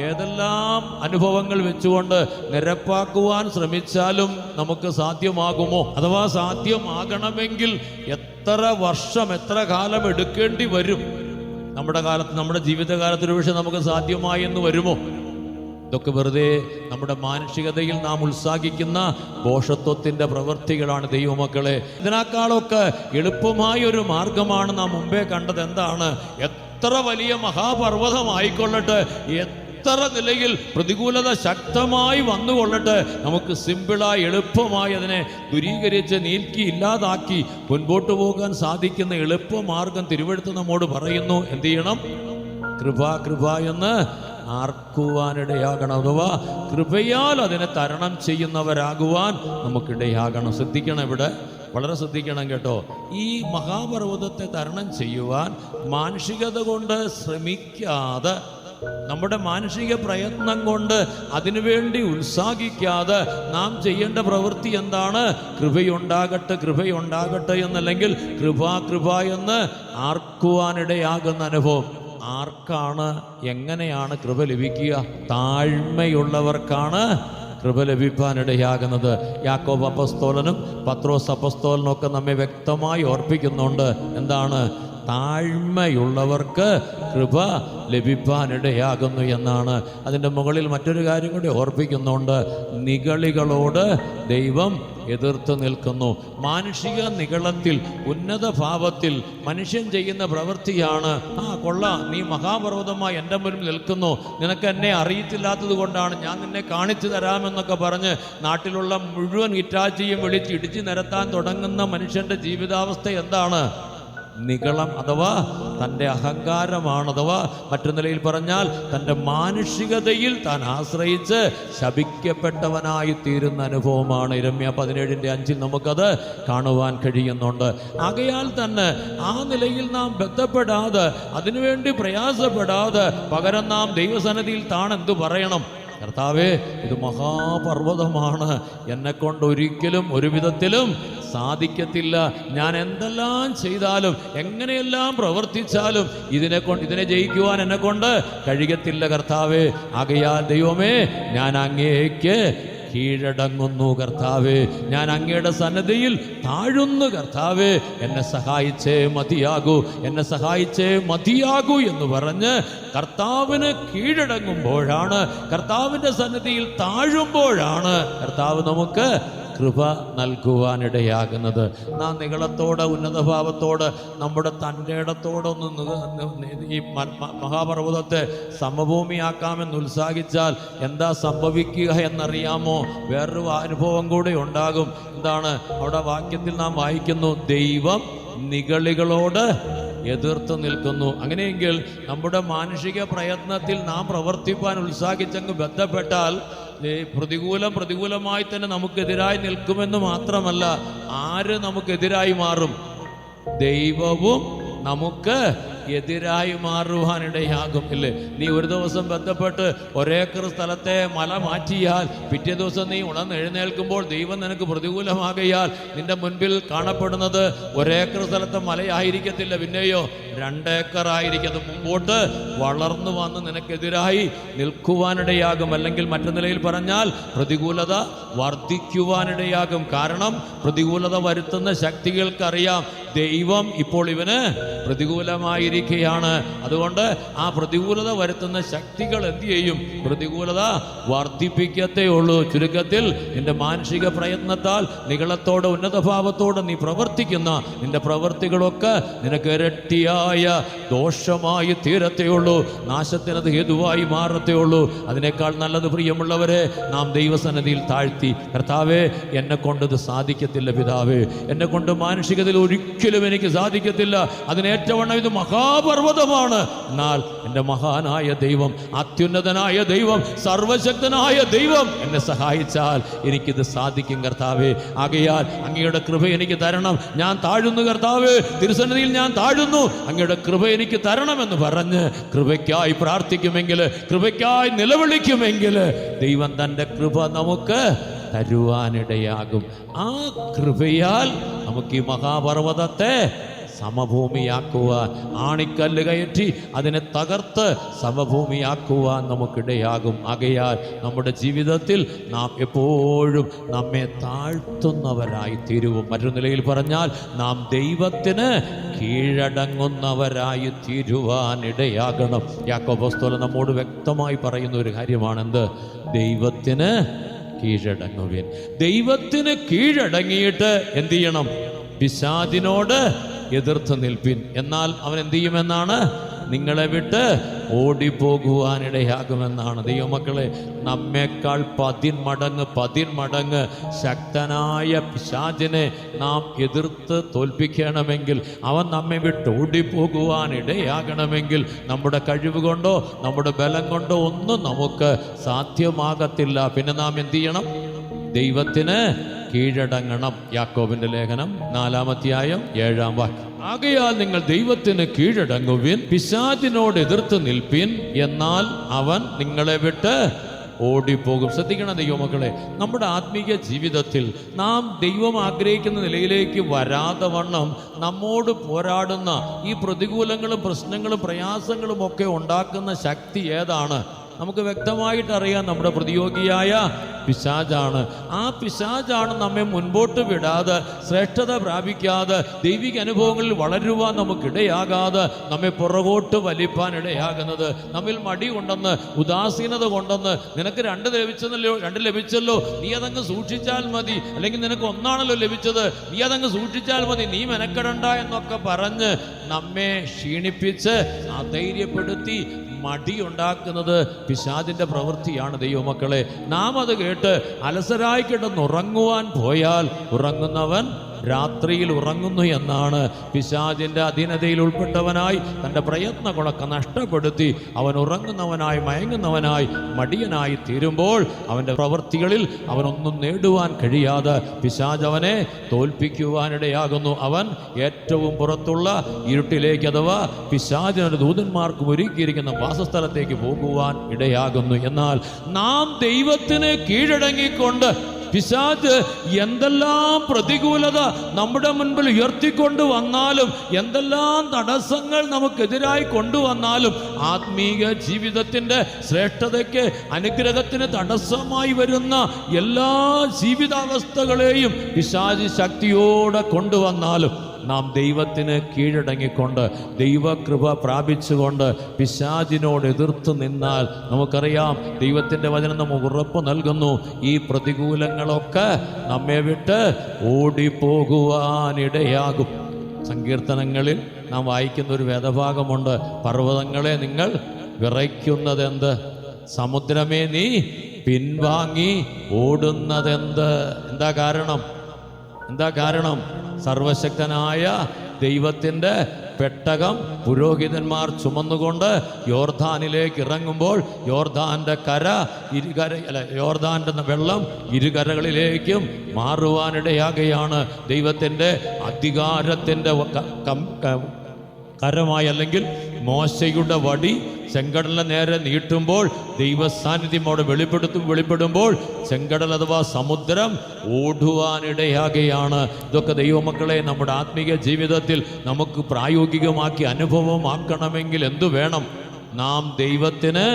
ഏതെല്ലാം അനുഭവങ്ങൾ വെച്ചുകൊണ്ട് നിരപ്പാക്കുവാൻ ശ്രമിച്ചാലും നമുക്ക് സാധ്യമാകുമോ? അഥവാ സാധ്യമാകണമെങ്കിൽ എത്ര വർഷം എത്ര കാലം എടുക്കേണ്ടി വരും? നമ്മുടെ ജീവിതകാലത്തൊരു പക്ഷേ നമുക്ക് സാധ്യമായി എന്ന് വരുമോ? ഇതൊക്കെ വെറുതെ നമ്മുടെ മാനുഷികതയിൽ നാം ഉത്സാഹിക്കുന്ന ഭോഷത്വത്തിൻ്റെ പ്രവൃത്തികളാണ് ദൈവമക്കളെ. ഇതിനേക്കാളൊക്കെ എളുപ്പമായ ഒരു മാർഗമാണ് നാം മുമ്പേ കണ്ടത്. എന്താണ്? എത്ര വലിയ മഹാപർവ്വതമായിക്കൊള്ളട്ടെ, എത്ര നിലയിൽ പ്രതികൂലത ശക്തമായി വന്നുകൊള്ളട്ടെ, നമുക്ക് സിമ്പിളായി എളുപ്പമായി അതിനെ ദൂരീകരിച്ച് നീക്കി ഇല്ലാതാക്കി മുൻപോട്ട് പോകാൻ സാധിക്കുന്ന എളുപ്പമാർഗം തിരുവെഴുത്ത് നമ്മോട് പറയുന്നു. എന്ത് ചെയ്യണം? കൃപ എന്ന് ആർക്കുവാനിടയാകണം. അഥവാ കൃപയാൽ അതിനെ തരണം ചെയ്യുന്നവരാകുവാൻ നമുക്കിടയാകണം. ശ്രദ്ധിക്കണം, ഇവിടെ വളരെ ശ്രദ്ധിക്കണം കേട്ടോ. ഈ മഹാപർവ്വതത്തെ തരണം ചെയ്യുവാൻ മാനുഷികത കൊണ്ട് ശ്രമിക്കാതെ, നമ്മുടെ മാനുഷിക പ്രയത്നം കൊണ്ട് അതിനുവേണ്ടി ഉത്സാഹിക്കാതെ നാം ചെയ്യേണ്ട പ്രവൃത്തി എന്താണ്? കൃപയുണ്ടാകട്ടെ എന്നല്ലെങ്കിൽ കൃപ എന്ന് ആർക്കുവാനിടയാകുന്ന അനുഭവം. ആർക്കാണ്, എങ്ങനെയാണ് കൃപ ലഭിക്കുക? താഴ്മയുള്ളവർക്കാണ് കൃപ ലഭിക്കാനിടയാകുന്നത്. യാക്കോബ് അപ്പസ്തോലനും പത്രോസ് അപ്പസ്തോലനും ഒക്കെ നമ്മെ വ്യക്തമായി ഓർപ്പിക്കുന്നുണ്ട്. എന്താണ്? താഴ്മയുള്ളവർക്ക് കൃപ ലഭിക്കാനിടയാകുന്നു എന്നാണ്. അതിൻ്റെ മുകളിൽ മറ്റൊരു കാര്യം കൂടി ഓർപ്പിക്കുന്നുണ്ട്. നിഗളികളോട് ദൈവം എതിർത്ത് നിൽക്കുന്നു. മാനുഷിക നിഗളത്തിൽ, ഉന്നത ഭാവത്തിൽ മനുഷ്യൻ ചെയ്യുന്ന പ്രവൃത്തിയാണ്, കൊള്ളാം, നീ മഹാപർവ്വതമായി എൻ്റെ മുന്നിൽ നിൽക്കുന്നു, നിനക്ക് എന്നെ അറിയത്തില്ലാത്തത് കൊണ്ടാണ് ഞാൻ നിന്നെ കാണിച്ചു തരാമെന്നൊക്കെ പറഞ്ഞ് നാട്ടിലുള്ള മുഴുവൻ ഹിറ്റാച്ചിയും വിളിച്ച് ഇടിച്ചു നിരത്താൻ തുടങ്ങുന്ന മനുഷ്യൻ്റെ ജീവിതാവസ്ഥ എന്താണ്? നിഗളം, അഥവാ തൻ്റെ അഹങ്കാരമാണ്. അഥവാ മറ്റു നിലയിൽ പറഞ്ഞാൽ തൻ്റെ മാനുഷികതയിൽ താൻ ആശ്രയിച്ച് ശപിക്കപ്പെട്ടവനായി തീരുന്ന അനുഭവമാണ്. ഇരമ്യ 17:5 നമുക്കത് കാണുവാൻ കഴിയുന്നുണ്ട്. ആകയാൽ തന്നെ ആ നിലയിൽ നാം ബന്ധപ്പെടാതെ, അതിനുവേണ്ടി പ്രയാസപ്പെടാതെ, പകരം നാം ദൈവസന്നിധിയിൽ താൻ എന്തു പറയണം? കർത്താവേ, ഇത് മഹാപർവ്വതമാണ്, എന്നെക്കൊണ്ട് ഒരിക്കലും ഒരു വിധത്തിലും സാധിക്കത്തില്ല. ഞാൻ എന്തെല്ലാം ചെയ്താലും എങ്ങനെയെല്ലാം പ്രവർത്തിച്ചാലും ഇതിനെ ജയിക്കുവാൻ എന്നെ കൊണ്ട് കഴിയത്തില്ല കർത്താവേ. ആകയാൽ ദൈവമേ, ഞാൻ അങ്ങേക്ക് കീഴടങ്ങുന്നു കർത്താവേ, ഞാൻ അങ്ങയുടെ സന്നിധിയിൽ താഴുന്നു കർത്താവേ, എന്നെ സഹായിച്ചേ മതിയാകൂ എന്ന് പറഞ്ഞ് കർത്താവിന് കീഴടങ്ങുമ്പോഴാണ്, കർത്താവിൻ്റെ സന്നിധിയിൽ താഴുമ്പോഴാണ് കർത്താവ് നമുക്ക് കൃപ നൽകുവാനിടയാകുന്നത്. നാം നിഗളത്തോടെ, ഉന്നതഭാവത്തോട്, നമ്മുടെ തൻ്റെ ഇടത്തോടൊന്ന് ഈ മഹാപർവ്വതത്തെ സമഭൂമിയാക്കാമെന്ന് ഉത്സാഹിച്ചാൽ എന്താ സംഭവിക്കുക എന്നറിയാമോ? വേറൊരു അനുഭവം കൂടെ ഉണ്ടാകും. എന്താണ്? അവിടെ വാക്യത്തിൽ നാം വായിക്കുന്നു, ദൈവം നിഗളികളോട് എതിർത്ത് നിൽക്കുന്നു. അങ്ങനെയെങ്കിൽ നമ്മുടെ മാനുഷിക പ്രയത്നത്തിൽ നാം പ്രവർത്തിപ്പാൻ ഉത്സാഹിച്ചങ്ങ് ബന്ധപ്പെട്ടാൽ പ്രതികൂലമായി തന്നെ നമുക്കെതിരായി നിൽക്കുമെന്ന് മാത്രമല്ല, ആര് നമുക്കെതിരായി മാറും? ദൈവവും നമുക്ക് എതിരായി മാറുവാനിടയാകും. ഇല്ലേ, നീ ഒരു ദിവസം ബന്ധപ്പെട്ട് ഒരേക്കർ സ്ഥലത്തെ മല മാറ്റിയാൽ പിറ്റേ ദിവസം നീ ഉണർന്നെഴുന്നേൽക്കുമ്പോൾ ദൈവം നിനക്ക് പ്രതികൂലമാകയാൽ നിന്റെ മുൻപിൽ കാണപ്പെടുന്നത് ഒരേക്കർ സ്ഥലത്തെ മലയായിരിക്കത്തില്ല, പിന്നെയോ 2 ഏക്കർ ആയിരിക്കും. അത് മുമ്പോട്ട് വളർന്നു വന്ന് നിനക്കെതിരായി നിൽക്കുവാനിടയാകും. അല്ലെങ്കിൽ മറ്റു നിലയിൽ പറഞ്ഞാൽ പ്രതികൂലത വർദ്ധിക്കുവാനിടയാകും. കാരണം പ്രതികൂലത വരുത്തുന്ന ശക്തികൾക്കറിയാം ദൈവം ഇപ്പോൾ ഇവന് പ്രതികൂലമായിരിക്കുകയാണ്. അതുകൊണ്ട് ആ പ്രതികൂലത വരുത്തുന്ന ശക്തികൾ എന്ത് ചെയ്യും? പ്രതികൂലത വർദ്ധിപ്പിക്കത്തേ ഉള്ളൂ. ചുരുക്കത്തിൽ നിന്റെ മാനസിക പ്രയത്നത്താൽ നികളത്തോടെ ഉന്നതഭാവത്തോടെ നീ പ്രവർത്തിക്കുന്ന നിന്റെ പ്രവൃത്തികളൊക്കെ നിനക്ക് ഇരട്ടിയായ ദോഷമായി തീരത്തേ ഉള്ളൂ. നാശത്തിനത് ഹേതുവായി മാറത്തേ ഉള്ളൂ. അതിനേക്കാൾ നല്ലത് പ്രിയമുള്ളവരെ, നാം ദൈവസന്നിധിയിൽ താഴ്ത്തി, കർത്താവേ എന്നെ കൊണ്ടത് സാധിക്കത്തില്ല പിതാവേ, എന്നെ കൊണ്ട് മാനുഷികതയിൽ ഒരിക്കലും എനിക്ക് സാധിക്കത്തില്ല, അതിനേറ്റവണ്ണം ഇത് മഹാപർവ്വതമാണ്. എന്നാൽ എൻ്റെ മഹാനായ ദൈവം, അത്യുന്നതനായ ദൈവം, സർവശക്തനായ ദൈവം എന്നെ സഹായിച്ചാൽ എനിക്കിത് സാധിക്കും കർത്താവേ. ആകയാൽ അങ്ങയുടെ കൃപ എനിക്ക് തരണം. ഞാൻ താഴുന്നു കർത്താവേ, തിരുസന്നിധിയിൽ ഞാൻ താഴുന്നു, അങ്ങയുടെ കൃപ എനിക്ക് തരണമെന്ന് പറഞ്ഞ് കൃപയ്ക്കായി പ്രാർത്ഥിക്കുമെങ്കിൽ, കൃപയ്ക്കായി നിലവിളിക്കുമെങ്കിൽ ദൈവം തൻ്റെ കൃപ നമുക്ക് തരുവാനിടയാകും. ആ കൃപയാൽ നമുക്ക് ഈ മഹാപർവ്വതത്തെ സമഭൂമിയാക്കുവാൻ, ആണിക്കല്ല് കയറ്റി അതിനെ തകർത്ത് സമഭൂമിയാക്കുവാൻ നമുക്കിടയാകും. ആകയാൽ നമ്മുടെ ജീവിതത്തിൽ നാം എപ്പോഴും നമ്മെ താഴ്ത്തുന്നവരായി തീരുവും. മറ്റൊരു നിലയിൽ പറഞ്ഞാൽ നാം ദൈവത്തിന് കീഴടങ്ങുന്നവരായി തീരുവാനിടയാകണം. യാക്കോബ് അപ്പോസ്തലൻ നമ്മോട് വ്യക്തമായി പറയുന്ന ഒരു കാര്യമാണെന്ത്? ദൈവത്തിന് കീഴടങ്ങുവിൻ. ദൈവത്തിന് കീഴടങ്ങിയിട്ട് എന്ത് ചെയ്യണം? പിശാചിനോട് എതിർത്ത് നിൽപ്പിൻ, എന്നാൽ അവൻ എന്ത് ചെയ്യുമെന്നാണ്? നിങ്ങളെ വിട്ട് ഓടിപ്പോകുവാനിടയാകുമെന്നാണ്. ദൈവമക്കളെ, നമ്മേക്കാൾ 10 മടങ്ങ് ശക്തനായ പിശാചിനെ നാം എതിർത്ത് തോൽപ്പിക്കണമെങ്കിൽ, അവൻ നമ്മെ വിട്ട് ഓടിപ്പോകുവാനിടയാകണമെങ്കിൽ നമ്മുടെ കഴിവ് കൊണ്ടോ നമ്മുടെ ബലം കൊണ്ടോ ഒന്നും നമുക്ക് സാധ്യമാകത്തില്ല. പിന്നെ നാം എന്ത് ചെയ്യണം? ദൈവത്തിന് കീഴടങ്ങണം. യാക്കോബിന്റെ ലേഖനം 4-ാം അധ്യായം 7-ാം വാക്യം. ആകയാൽ നിങ്ങൾ ദൈവത്തിന് കീഴടങ്ങുവിൻ, പിശാചിനോട് എതിർത്ത് നിൽപ്പിൻ, എന്നാൽ അവൻ നിങ്ങളെ വിട്ട് ഓടിപ്പോകും. ശ്രദ്ധിക്കണം ദൈവമക്കളെ, നമ്മുടെ ആത്മീയ ജീവിതത്തിൽ നാം ദൈവം ആഗ്രഹിക്കുന്ന നിലയിലേക്ക് വരാതെ വണ്ണം നമ്മോട് പോരാടുന്ന ഈ പ്രതികൂലങ്ങളും പ്രശ്നങ്ങളും പ്രയാസങ്ങളും ഒക്കെ ഉണ്ടാക്കുന്ന ശക്തി ഏതാണ്? നമുക്ക് വ്യക്തമായിട്ടറിയാം, നമ്മുടെ പ്രതിയോഗിയായ പിശാചാണ്. ആ പിശാചാണ് നമ്മെ മുൻപോട്ട് വിടാതെ, ശ്രേഷ്ഠത പ്രാപിക്കാതെ, ദൈവിക അനുഭവങ്ങളിൽ വളരുവാൻ നമുക്കിടയാകാതെ നമ്മെ പുറകോട്ട് വലിപ്പാൻ ഇടയാകുന്നത്. നമ്മിൽ മടി കൊണ്ടെന്ന്, ഉദാസീനത കൊണ്ടെന്ന്, നിനക്ക് 2 ലഭിച്ചല്ലോ, നീ അതങ്ങ് സൂക്ഷിച്ചാൽ മതി, അല്ലെങ്കിൽ നിനക്ക് 1 ലഭിച്ചത്, നീ അതങ്ങ് സൂക്ഷിച്ചാൽ മതി, നീ മെനക്കെടണ്ട എന്നൊക്കെ പറഞ്ഞ് നമ്മെ ക്ഷീണിപ്പിച്ച് അധൈര്യപ്പെടുത്തി മടിയുണ്ടാക്കുന്നത് പിശാചിന്റെ പ്രവൃത്തിയാണ്. ദൈവമക്കളെ, നാം അത് കേട്ട് അലസരായി കിടന്നുറങ്ങുവാൻ പോയാൽ ഉറങ്ങുന്നവൻ രാത്രിയിൽ ഉറങ്ങുന്നു എന്നാണ്. പിശാചിന്റെ അധീനതയിൽ ഉൾപ്പെട്ടവനായി തൻ്റെ പ്രയത്നങ്ങളൊക്കെ നഷ്ടപ്പെടുത്തി അവൻ ഉറങ്ങുന്നവനായി, മയങ്ങുന്നവനായി, മടിയനായി തീരുമ്പോൾ അവൻ്റെ പ്രവൃത്തികളിൽ അവനൊന്നും നേടുവാൻ കഴിയാതെ പിശാച് അവനെ തോൽപ്പിക്കുവാനിടയാകുന്നു. അവൻ ഏറ്റവും പുറത്തുള്ള ഇരുട്ടിലേക്ക്, അഥവാ പിശാചിന്റെ ദൂതന്മാർക്കും ഒരുക്കിയിരിക്കുന്ന വാസസ്ഥലത്തേക്ക് പോകുവാൻ ഇടയാകുന്നു. എന്നാൽ നാം ദൈവത്തിന് കീഴടങ്ങിക്കൊണ്ട് പിശാച് എന്തെല്ലാം പ്രതികൂലത നമ്മുടെ മുൻപിൽ ഉയർത്തിക്കൊണ്ട് വന്നാലും, എന്തെല്ലാം തടസ്സങ്ങൾ നമുക്കെതിരായി കൊണ്ടുവന്നാലും, ആത്മീയ ജീവിതത്തിൻ്റെ ശ്രേഷ്ഠതയ്ക്ക്, അനുഗ്രഹത്തിന് തടസ്സമായി വരുന്ന എല്ലാ ജീവിതാവസ്ഥകളെയും പിശാച് ശക്തിയോടെ കൊണ്ടുവന്നാലും നാം ദൈവത്തിന് കീഴടങ്ങിക്കൊണ്ട് ദൈവകൃപ പ്രാപിച്ചുകൊണ്ട് പിശാചിനോട് എതിർത്ത് നിന്നാൽ നമുക്കറിയാം, ദൈവത്തിൻ്റെ വചനം നമുക്ക് ഉറപ്പ് നൽകുന്നു, ഈ പ്രതികൂലങ്ങളൊക്കെ നമ്മെ വിട്ട് ഓടിപ്പോകുവാനിടയാകും. സങ്കീർത്തനങ്ങളിൽ നാം വായിക്കുന്ന ഒരു വേദഭാഗമുണ്ട്, പർവ്വതങ്ങളെ നിങ്ങൾ വിറയ്ക്കുന്നതെന്ത്, സമുദ്രമേ നീ പിൻവാങ്ങി ഓടുന്നതെന്ത്. എന്താ കാരണം? സർവശക്തനായ ദൈവത്തിൻ്റെ പെട്ടകം പുരോഹിതന്മാർ ചുമന്നുകൊണ്ട് യോർദാനിലേക്ക് ഇറങ്ങുമ്പോൾ യോർദാന്റെ വെള്ളം ഇരുകരകളിലേക്കും മാറുവാനിടയാകുകയാണ്. ദൈവത്തിൻ്റെ അധികാരത്തിൻ്റെ കരമായി, അല്ലെങ്കിൽ മോശയുടെ വടി ചെങ്കടലിനെ നേരെ നീട്ടുമ്പോൾ ദൈവസാന്നിധ്യം അവിടെ വെളിപ്പെടുമ്പോൾ ചെങ്കടൽ അഥവാ സമുദ്രം ഓടുവാനിടയാകുകയാണ്. ഇതൊക്കെ ദൈവമക്കളെ നമ്മുടെ ആത്മീയ ജീവിതത്തിൽ നമുക്ക് പ്രായോഗികമാക്കി അനുഭവമാക്കണമെങ്കിൽ എന്തു വേണം? നാം ദൈവത്തിന്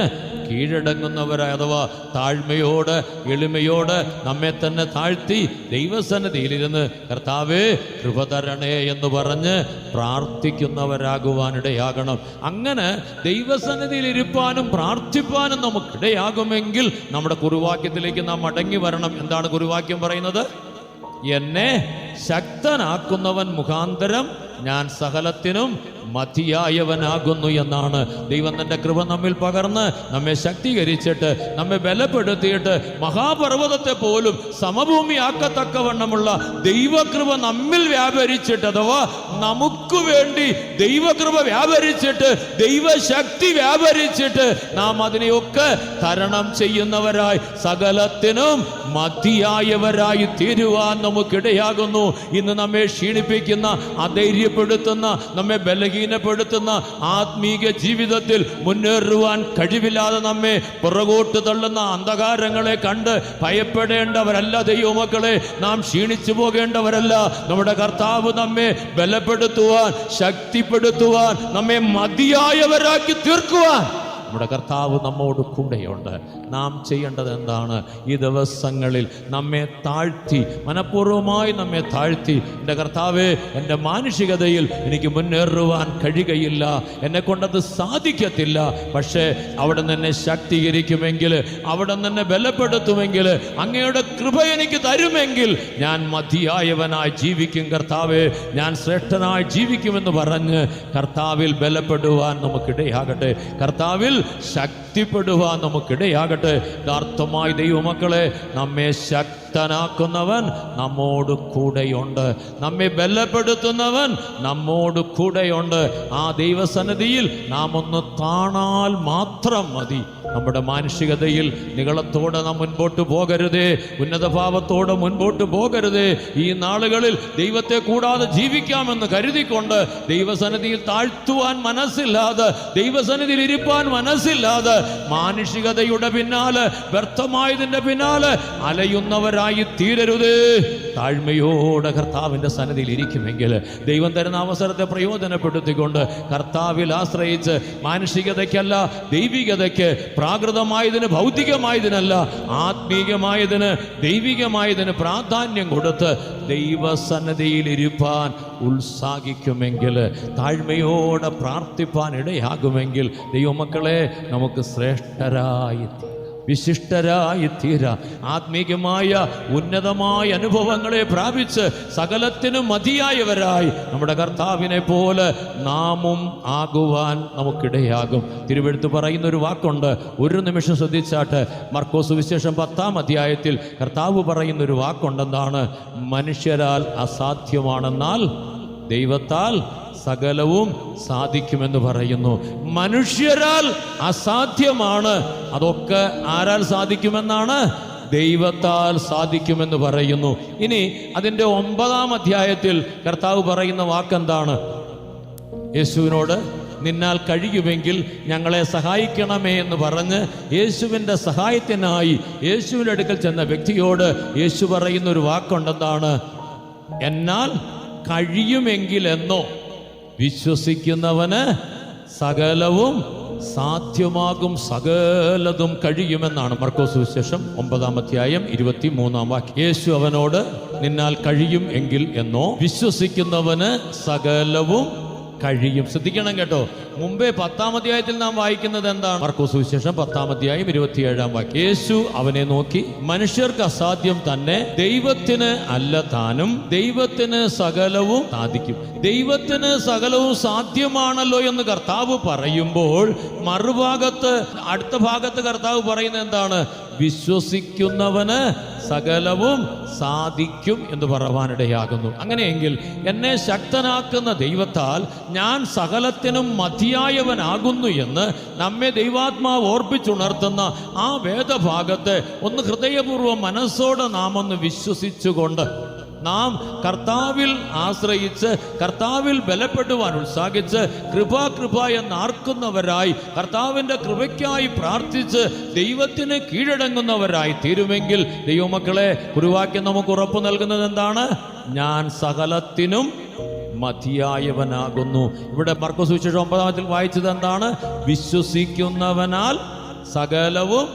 കീഴടങ്ങുന്നവരായി, അഥവാ താഴ്മയോട് എളിമയോട് നമ്മെ തന്നെ താഴ്ത്തി ദൈവസന്നിധിയിലിരുന്ന് കർത്താവേ കൃപ തരണേ എന്ന് പറഞ്ഞ് പ്രാർത്ഥിക്കുന്നവരാകുവാനിടയാകണം. അങ്ങനെ ദൈവസന്നിധിയിൽ ഇരിപ്പാനും പ്രാർത്ഥിപ്പാനും നമുക്കിടയാകുമെങ്കിൽ നമ്മുടെ കുറുവാക്യത്തിലേക്ക് നാം മടങ്ങി വരണം. എന്താണ് കുറുവാക്യം പറയുന്നത്? എന്നെ ശക്തനാക്കുന്നവൻ മുഖാന്തരം ഞാൻ സകലത്തിനും മതിയായവനാകുന്നു എന്നാണ്. ദൈവം തന്റെ കൃപ നമ്മിൽ പകർന്ന് നമ്മെ ശക്തീകരിച്ചിട്ട് നമ്മെ ബലപ്പെടുത്തിയിട്ട് മഹാപർവ്വതത്തെ പോലും സമഭൂമിയാക്കത്തക്കവണ്ണമുള്ള ദൈവകൃപ നമ്മിൽ വ്യാപരിച്ചിട്ട്, അഥവാ നമുക്ക് വേണ്ടി ദൈവകൃപ വ്യാപരിച്ചിട്ട്, ദൈവശക്തി വ്യാപരിച്ചിട്ട് നാം അതിനെയൊക്കെ തരണം ചെയ്യുന്നവരായി സകലത്തിനും മതിയായവരായി തീരുവാൻ നമുക്കിടയാകുന്നു. ഇന്ന് നമ്മെ ക്ഷീണിപ്പിക്കുന്ന, അധൈര്യപ്പെടുത്തുന്ന, നമ്മെ ബലഹീനപ്പെടുത്തുന്ന ആത്മീക ജീവിതത്തിൽ മുന്നേറുവാൻ കഴിവില്ലാതെ നമ്മെ പുറകോട്ട് തള്ളുന്ന അന്ധകാരങ്ങളെ കണ്ട് ഭയപ്പെടേണ്ടവരല്ല ദൈവമക്കളെ. നാം ക്ഷീണിച്ചു പോകേണ്ടവരല്ല. നമ്മുടെ കർത്താവ് നമ്മെ ബലപ്പെടുത്തുവാൻ, ശക്തിപ്പെടുത്തുവാൻ, നമ്മെ മതിയായവരാക്കി തീർക്കുവാൻ നമ്മുടെ കർത്താവ് നമ്മോട് കൂടെയുണ്ട്. നാം ചെയ്യേണ്ടത് എന്താണ്? ഈ ദിവസങ്ങളിൽ നമ്മെ താഴ്ത്തി, മനഃപൂർവ്വമായി നമ്മെ താഴ്ത്തി, എൻ്റെ കർത്താവേ, എൻ്റെ മാനുഷികതയിൽ എനിക്ക് മുന്നേറുവാൻ കഴിയുകയില്ല, എന്നെ കൊണ്ടത് സാധിക്കത്തില്ല, പക്ഷേ അവിടെ നിന്ന് ശക്തീകരിക്കുമെങ്കിൽ, അവിടെ നിന്ന് ബലപ്പെടുത്തുമെങ്കിൽ, അങ്ങയുടെ കൃപ എനിക്ക് തരുമെങ്കിൽ ഞാൻ മതിയായവനായി ജീവിക്കും കർത്താവേ, ഞാൻ ശ്രേഷ്ഠനായി ജീവിക്കുമെന്ന് പറഞ്ഞ് കർത്താവിൽ ബലപ്പെടുവാൻ നമുക്കിടയാകട്ടെ. കർത്താവിൽ ശക്തിപ്പെടുവാൻ നമുക്കിടയാകട്ടെ. യഥാർത്ഥമായി ദൈവമക്കളെ, നമ്മെ ശക്തനാക്കുന്നവൻ നമ്മോട് കൂടെയുണ്ട്, നമ്മെ ബലപ്പെടുത്തുന്നവൻ നമ്മോട് കൂടെയുണ്ട്. ആ ദൈവസന്നിധിയിൽ നാം ഒന്ന് താണാൽ മാത്രം മതി. നമ്മുടെ മാനുഷികതയിൽ നികളത്തോടെ നാം മുൻപോട്ട് പോകരുതേ, ഉന്നതഭാവത്തോടെ മുൻപോട്ട് പോകരുതേ. ഈ നാളുകളിൽ ദൈവത്തെ കൂടാതെ ജീവിക്കാമെന്ന് കരുതിക്കൊണ്ട് ദൈവസന്നിധിയിൽ താഴ്ത്തുവാൻ മനസ്സില്ലാതെ, ദൈവസന്നിധിയിൽ ഇരിപ്പാൻ മനസ്സില്ലാതെ, മാനുഷികതയുടെ പിന്നാലെ, വ്യർത്ഥമായതിൻ്റെ പിന്നാലെ അലയുന്നവരായി തീരരുതേ. താഴ്മയോടെ കർത്താവിൻ്റെ സന്നിധിയിൽ ഇരിക്കുമെങ്കിൽ, ദൈവം തരുന്ന അവസരത്തെ പ്രയോജനപ്പെടുത്തിക്കൊണ്ട് കർത്താവിൽ ആശ്രയിച്ച് മാനുഷികതയ്ക്കല്ല ദൈവികതയ്ക്ക്, പ്രാകൃതമായതിന് ഭൗതികമായതിനല്ല ആത്മീകമായതിന് ദൈവികമായതിന് പ്രാധാന്യം കൊടുത്ത് ദൈവസന്നിധിയിൽ ഇരുപ്പാൻ ഉത്സാഹിക്കുമെങ്കിൽ, താഴ്മയോടെ പ്രാർത്ഥിപ്പാൻ ഇടയാകുമെങ്കിൽ, ദൈവമക്കളെ, നമുക്ക് ശ്രേഷ്ഠരായി വിശിഷ്ടരായി തീരാ. ആത്മീകമായ ഉന്നതമായ അനുഭവങ്ങളെ പ്രാപിച്ച് സകലത്തിനും മതിയായവരായി നമ്മുടെ കർത്താവിനെ പോലെ നാമും ആകുവാൻ നമുക്കിടയാകും. തിരുവെഴുത്ത് പറയുന്നൊരു വാക്കുണ്ട്, ഒരു നിമിഷം ശ്രദ്ധിച്ചാട്ട്. മർക്കോസ് സുവിശേഷം 10-ാം അധ്യായത്തിൽ കർത്താവ് പറയുന്നൊരു വാക്കുണ്ടെന്താണ്? മനുഷ്യരാൽ അസാധ്യമാണെന്നാൽ ദൈവത്താൽ സകലവും സാധിക്കുമെന്ന് പറയുന്നു. മനുഷ്യരാൽ അസാധ്യമാണ്, അതൊക്കെ ആരാൽ സാധിക്കുമെന്നാണ്? ദൈവത്താൽ സാധിക്കുമെന്ന് പറയുന്നു. ഇനി അതിൻ്റെ 9-ാം അധ്യായത്തിൽ കർത്താവ് പറയുന്ന വാക്കെന്താണ്? യേശുവിനോട് നിന്നാൽ കഴിയുമെങ്കിൽ ഞങ്ങളെ സഹായിക്കണമേ എന്ന് പറഞ്ഞ് യേശുവിൻ്റെ സഹായത്തിനായി യേശുവിൻ്റെ അടുക്കൽ ചെന്ന വ്യക്തിയോട് യേശു പറയുന്നൊരു വാക്കുണ്ടെന്താണ്? എന്നാൽ കഴിയുമെങ്കിലെന്നോ വിശ്വസിക്കുന്നവന് സകലവും സാധ്യമാകും, സകലതും കഴിയുമെന്നാണ്. മർക്കോസ് സുവിശേഷം 9-ാം അധ്യായം 23-ാം വാക്യം. യേശു അവനോട് നിന്നാൽ കഴിയും എങ്കിൽ എന്നോ വിശ്വസിക്കുന്നവന് സകലവും കഴിയും. ശ്രദ്ധിക്കണം കേട്ടോ. മുമ്പേ 10-ാം അധ്യായത്തിൽ നാം വായിക്കുന്നത് എന്താണ്? മർക്കോസ് സുവിശേഷം 10-ാം അധ്യായം 27-ാം വാക്യം. യേശു അവനെ നോക്കി, മനുഷ്യർക്ക് അസാധ്യം തന്നെ ദൈവത്തിന് അല്ല താനും, ദൈവത്തിന് സകലവും സാധിക്കും. ദൈവത്തിന് സകലവും സാധ്യമാണല്ലോ എന്ന് കർത്താവ് പറയുമ്പോൾ, മറുഭാഗത്ത്, അടുത്ത ഭാഗത്ത് കർത്താവ് പറയുന്നത് എന്താണ്? വിശ്വസിക്കുന്നവന് സകലവും സാധിക്കും എന്ന് പറയുവാനിടയാകുന്നു. അങ്ങനെയെങ്കിൽ എന്നെ ശക്തനാക്കുന്ന ദൈവത്താൽ ഞാൻ സകലത്തിനും മതിയായവനാകുന്നു എന്ന് നമ്മെ ദൈവാത്മാവ് ഓർപ്പിച്ചുണർത്തുന്ന ആ വേദഭാഗത്തെ ഒന്ന് ഹൃദയപൂർവ്വം മനസ്സോടെ നാം ഒന്ന് വിശ്വസിച്ചുകൊണ്ട് നാം കർത്താവിൽ ആശ്രയിച്ച് കർത്താവിൽ ബലപ്പെടുവാൻ ഉത്സാഹിച്ച് കൃപ എന്നാർക്കുന്നവരായി കർത്താവിൻ്റെ കൃപയ്ക്കായി പ്രാർത്ഥിച്ച് ദൈവത്തിന് കീഴടങ്ങുന്നവരായി തീരുമെങ്കിൽ ദൈവമക്കളെ, കുറുവാക്യം നമുക്ക് ഉറപ്പു നൽകുന്നത് എന്താണ്? ഞാൻ സകലത്തിനും മതിയായവനാകുന്നു. ഇവിടെ മർക്കോസ് സുവിശേഷം 9 വായിച്ചത് എന്താണ്? വിശ്വസിക്കുന്നവനാൽ സകലവും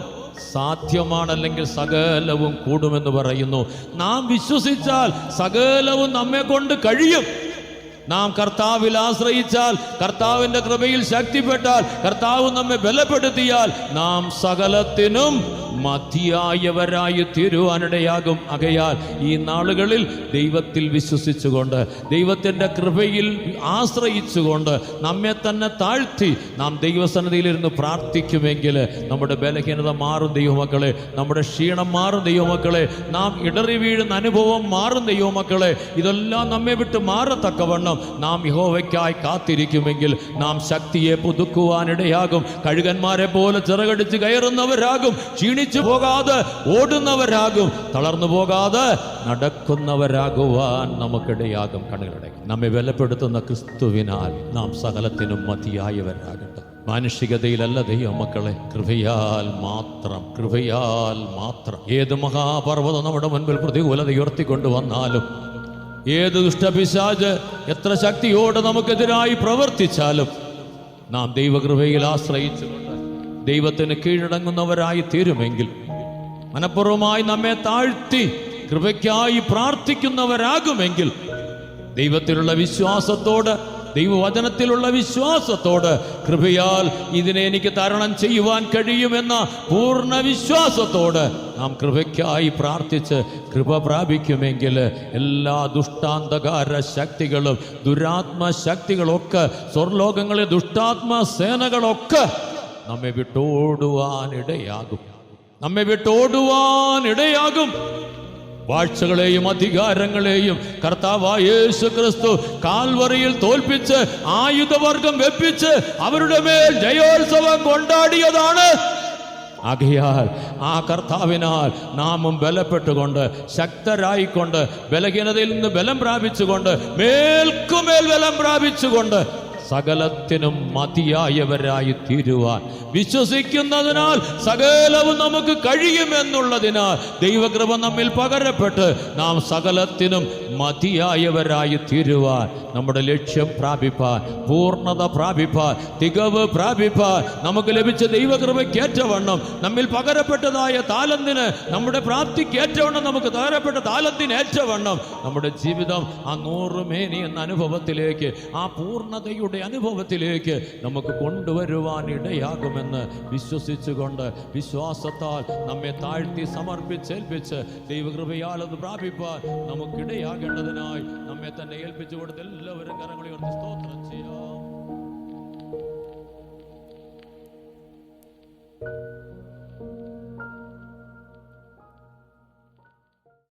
സാധ്യമാണ്, അല്ലെങ്കിൽ സകലവും കൂടുമെന്ന് പറയുന്നു. നാം വിശ്വസിച്ചാൽ സകലവും നമ്മെ കൊണ്ട് കഴിയും. നാം കർത്താവിൽ ആശ്രയിച്ചാൽ, കർത്താവിൻ്റെ കൃപയിൽ ശക്തിപ്പെട്ടാൽ, കർത്താവ് നമ്മെ ബലപ്പെടുത്തിയാൽ നാം സകലത്തിനും മതിയായവരായി തീരുവാനിടയാകും. ആകയാൽ ഈ നാളുകളിൽ ദൈവത്തിൽ വിശ്വസിച്ചുകൊണ്ട്, ദൈവത്തിൻ്റെ കൃപയിൽ ആശ്രയിച്ചുകൊണ്ട് നമ്മെ തന്നെ താഴ്ത്തി നാം ദൈവസന്നിധിയിലിരുന്ന് പ്രാർത്ഥിക്കുമെങ്കിൽ നമ്മുടെ ബലഹീനത മാറും ദൈവമക്കളെ, നമ്മുടെ ക്ഷീണം മാറും ദൈവമക്കളെ, നാം ഇടറി വീഴുന്ന അനുഭവം മാറും ദൈവമക്കളെ. ഇതെല്ലാം നമ്മെ വിട്ട് മാറത്തക്കവണ്ണം നാം യഹോവയ്ക്കായി കാത്തിരിക്കുമെങ്കിൽ നാം ശക്തിയെ പുതുക്കുവാനിടയാകും. കഴുകന്മാരെ പോലെ ചിറകടിച്ച് കയറുന്നവരാകും, ക്ഷീണിച്ചു പോകാതെ ഓടുന്നവരാകും, തളർന്നു പോകാതെ നടക്കുന്നവരാകുവാൻ നമുക്കിടയാകും. കണ്ണുകളുടെ നമ്മെ ബലപ്പെടുത്തുന്ന ക്രിസ്തുവിനാൽ നാം സകലത്തിനും മതിയായവരാകട്ടെ. മാനുഷികതയിലല്ല ദൈവമക്കളെ, കൃപയാൽ മാത്രം, കൃപയാൽ മാത്രം. ഏത് മഹാപർവ്വതം നമ്മുടെ മുൻപിൽ പ്രതികൂലത ഉയർത്തിക്കൊണ്ടുവന്നാലും, ഏത് ദുഷ്ടപിശാച് എത്ര ശക്തിയോടെ നമുക്കെതിരായി പ്രവർത്തിച്ചാലും, നാം ദൈവകൃപയിൽ ആശ്രയിച്ചുകൊണ്ട് ദൈവത്തിന് കീഴടങ്ങുന്നവരായി തീരുമെങ്കിൽ, മനഃപൂർവ്വമായി നമ്മെ താഴ്ത്തി കൃപയ്ക്കായി പ്രാർത്ഥിക്കുന്നവരാകുമെങ്കിൽ, ദൈവത്തിലുള്ള വിശ്വാസത്തോട്, ദൈവവചനത്തിലുള്ള വിശ്വാസത്തോട്, കൃപയാൽ ഇതിനെ എനിക്ക് തരണം ചെയ്യുവാൻ കഴിയുമെന്ന പൂർണ്ണ വിശ്വാസത്തോട് നാം കൃപയ്ക്കായി പ്രാർത്ഥിച്ച് കൃപ പ്രാപിക്കുമെങ്കിൽ എല്ലാ ദുഷ്ടാന്തകാര ശക്തികളും ദുരാത്മശക്തികളൊക്കെ, സ്വർലോകങ്ങളിലെ ദുഷ്ടാത്മ സേനകളൊക്കെ നമ്മെ വിട്ടോടുവാനിടയാകും, നമ്മെ വിട്ടോടുവാനിടയാകും. വാഴ്ചകളെയും അധികാരങ്ങളെയും കർത്താവായ യേശു ക്രിസ്തു കാൽവറിയിൽ തോൽപ്പിച്ച് ആയുധവർഗം വെപ്പിച്ച് അവരുടെ മേൽ ജയോത്സവം കൊണ്ടാടിയതാണ്. ആകയാൽ ആ കർത്താവിനാൽ നാമും ബലപ്പെട്ടുകൊണ്ട്, ശക്തരായിക്കൊണ്ട്, ബലഹീനതയിൽ നിന്ന് ബലം പ്രാപിച്ചുകൊണ്ട്, മേൽക്കുമേൽ ബലം പ്രാപിച്ചുകൊണ്ട് സകലത്തിനും മതിയായവരായി തീരുവാൻ വിശ്വസിക്കുന്നതിനാൽ സകലവും നമുക്ക് കഴിയുമെന്നുള്ളതിനാൽ ദൈവകൃപ നമ്മിൽ പകരപ്പെട്ട് നാം സകലത്തിനും മതിയായവരായി തീരുവാൻ, നമ്മുടെ ലക്ഷ്യം പ്രാപിപ്പാൻ, പൂർണ്ണത പ്രാപിപ്പാൻ, തികവ് പ്രാപിപ്പാൻ, നമുക്ക് ലഭിച്ച ദൈവകൃപയ്ക്കേറ്റവണ്ണം നമ്മിൽ പകരപ്പെട്ടതായ താലന്തിന്, നമ്മുടെ പ്രാപ്തിക്കേറ്റവണ്ണം നമുക്ക് പകരപ്പെട്ട താലന്തിന് ഏറ്റവണ്ണം നമ്മുടെ ജീവിതം ആ 100 മേനി എന്ന അനുഭവത്തിലേക്ക്, ആ പൂർണ്ണതയുടെ അനുഭവത്തിലേക്ക് നമുക്ക് കൊണ്ടുവരുവാൻ ഇടയാകുമെന്ന് വിശ്വസിച്ചുകൊണ്ട്, വിശ്വാസത്താൽ നമ്മെ താഴ്ത്തി സമർപ്പിച്ചേൽപ്പിച്ച് ദൈവകൃപയാൽ അത് പ്രാപിപ്പാൻ നമുക്കിടയാകേണ്ടതിനായി നമ്മെ തന്നെ ഏൽപ്പിച്ചു കൊടുത്ത് എല്ലാവരും കരങ്ങളെ ഉയർത്തി സ്തോത്രം ചെയ്യാം.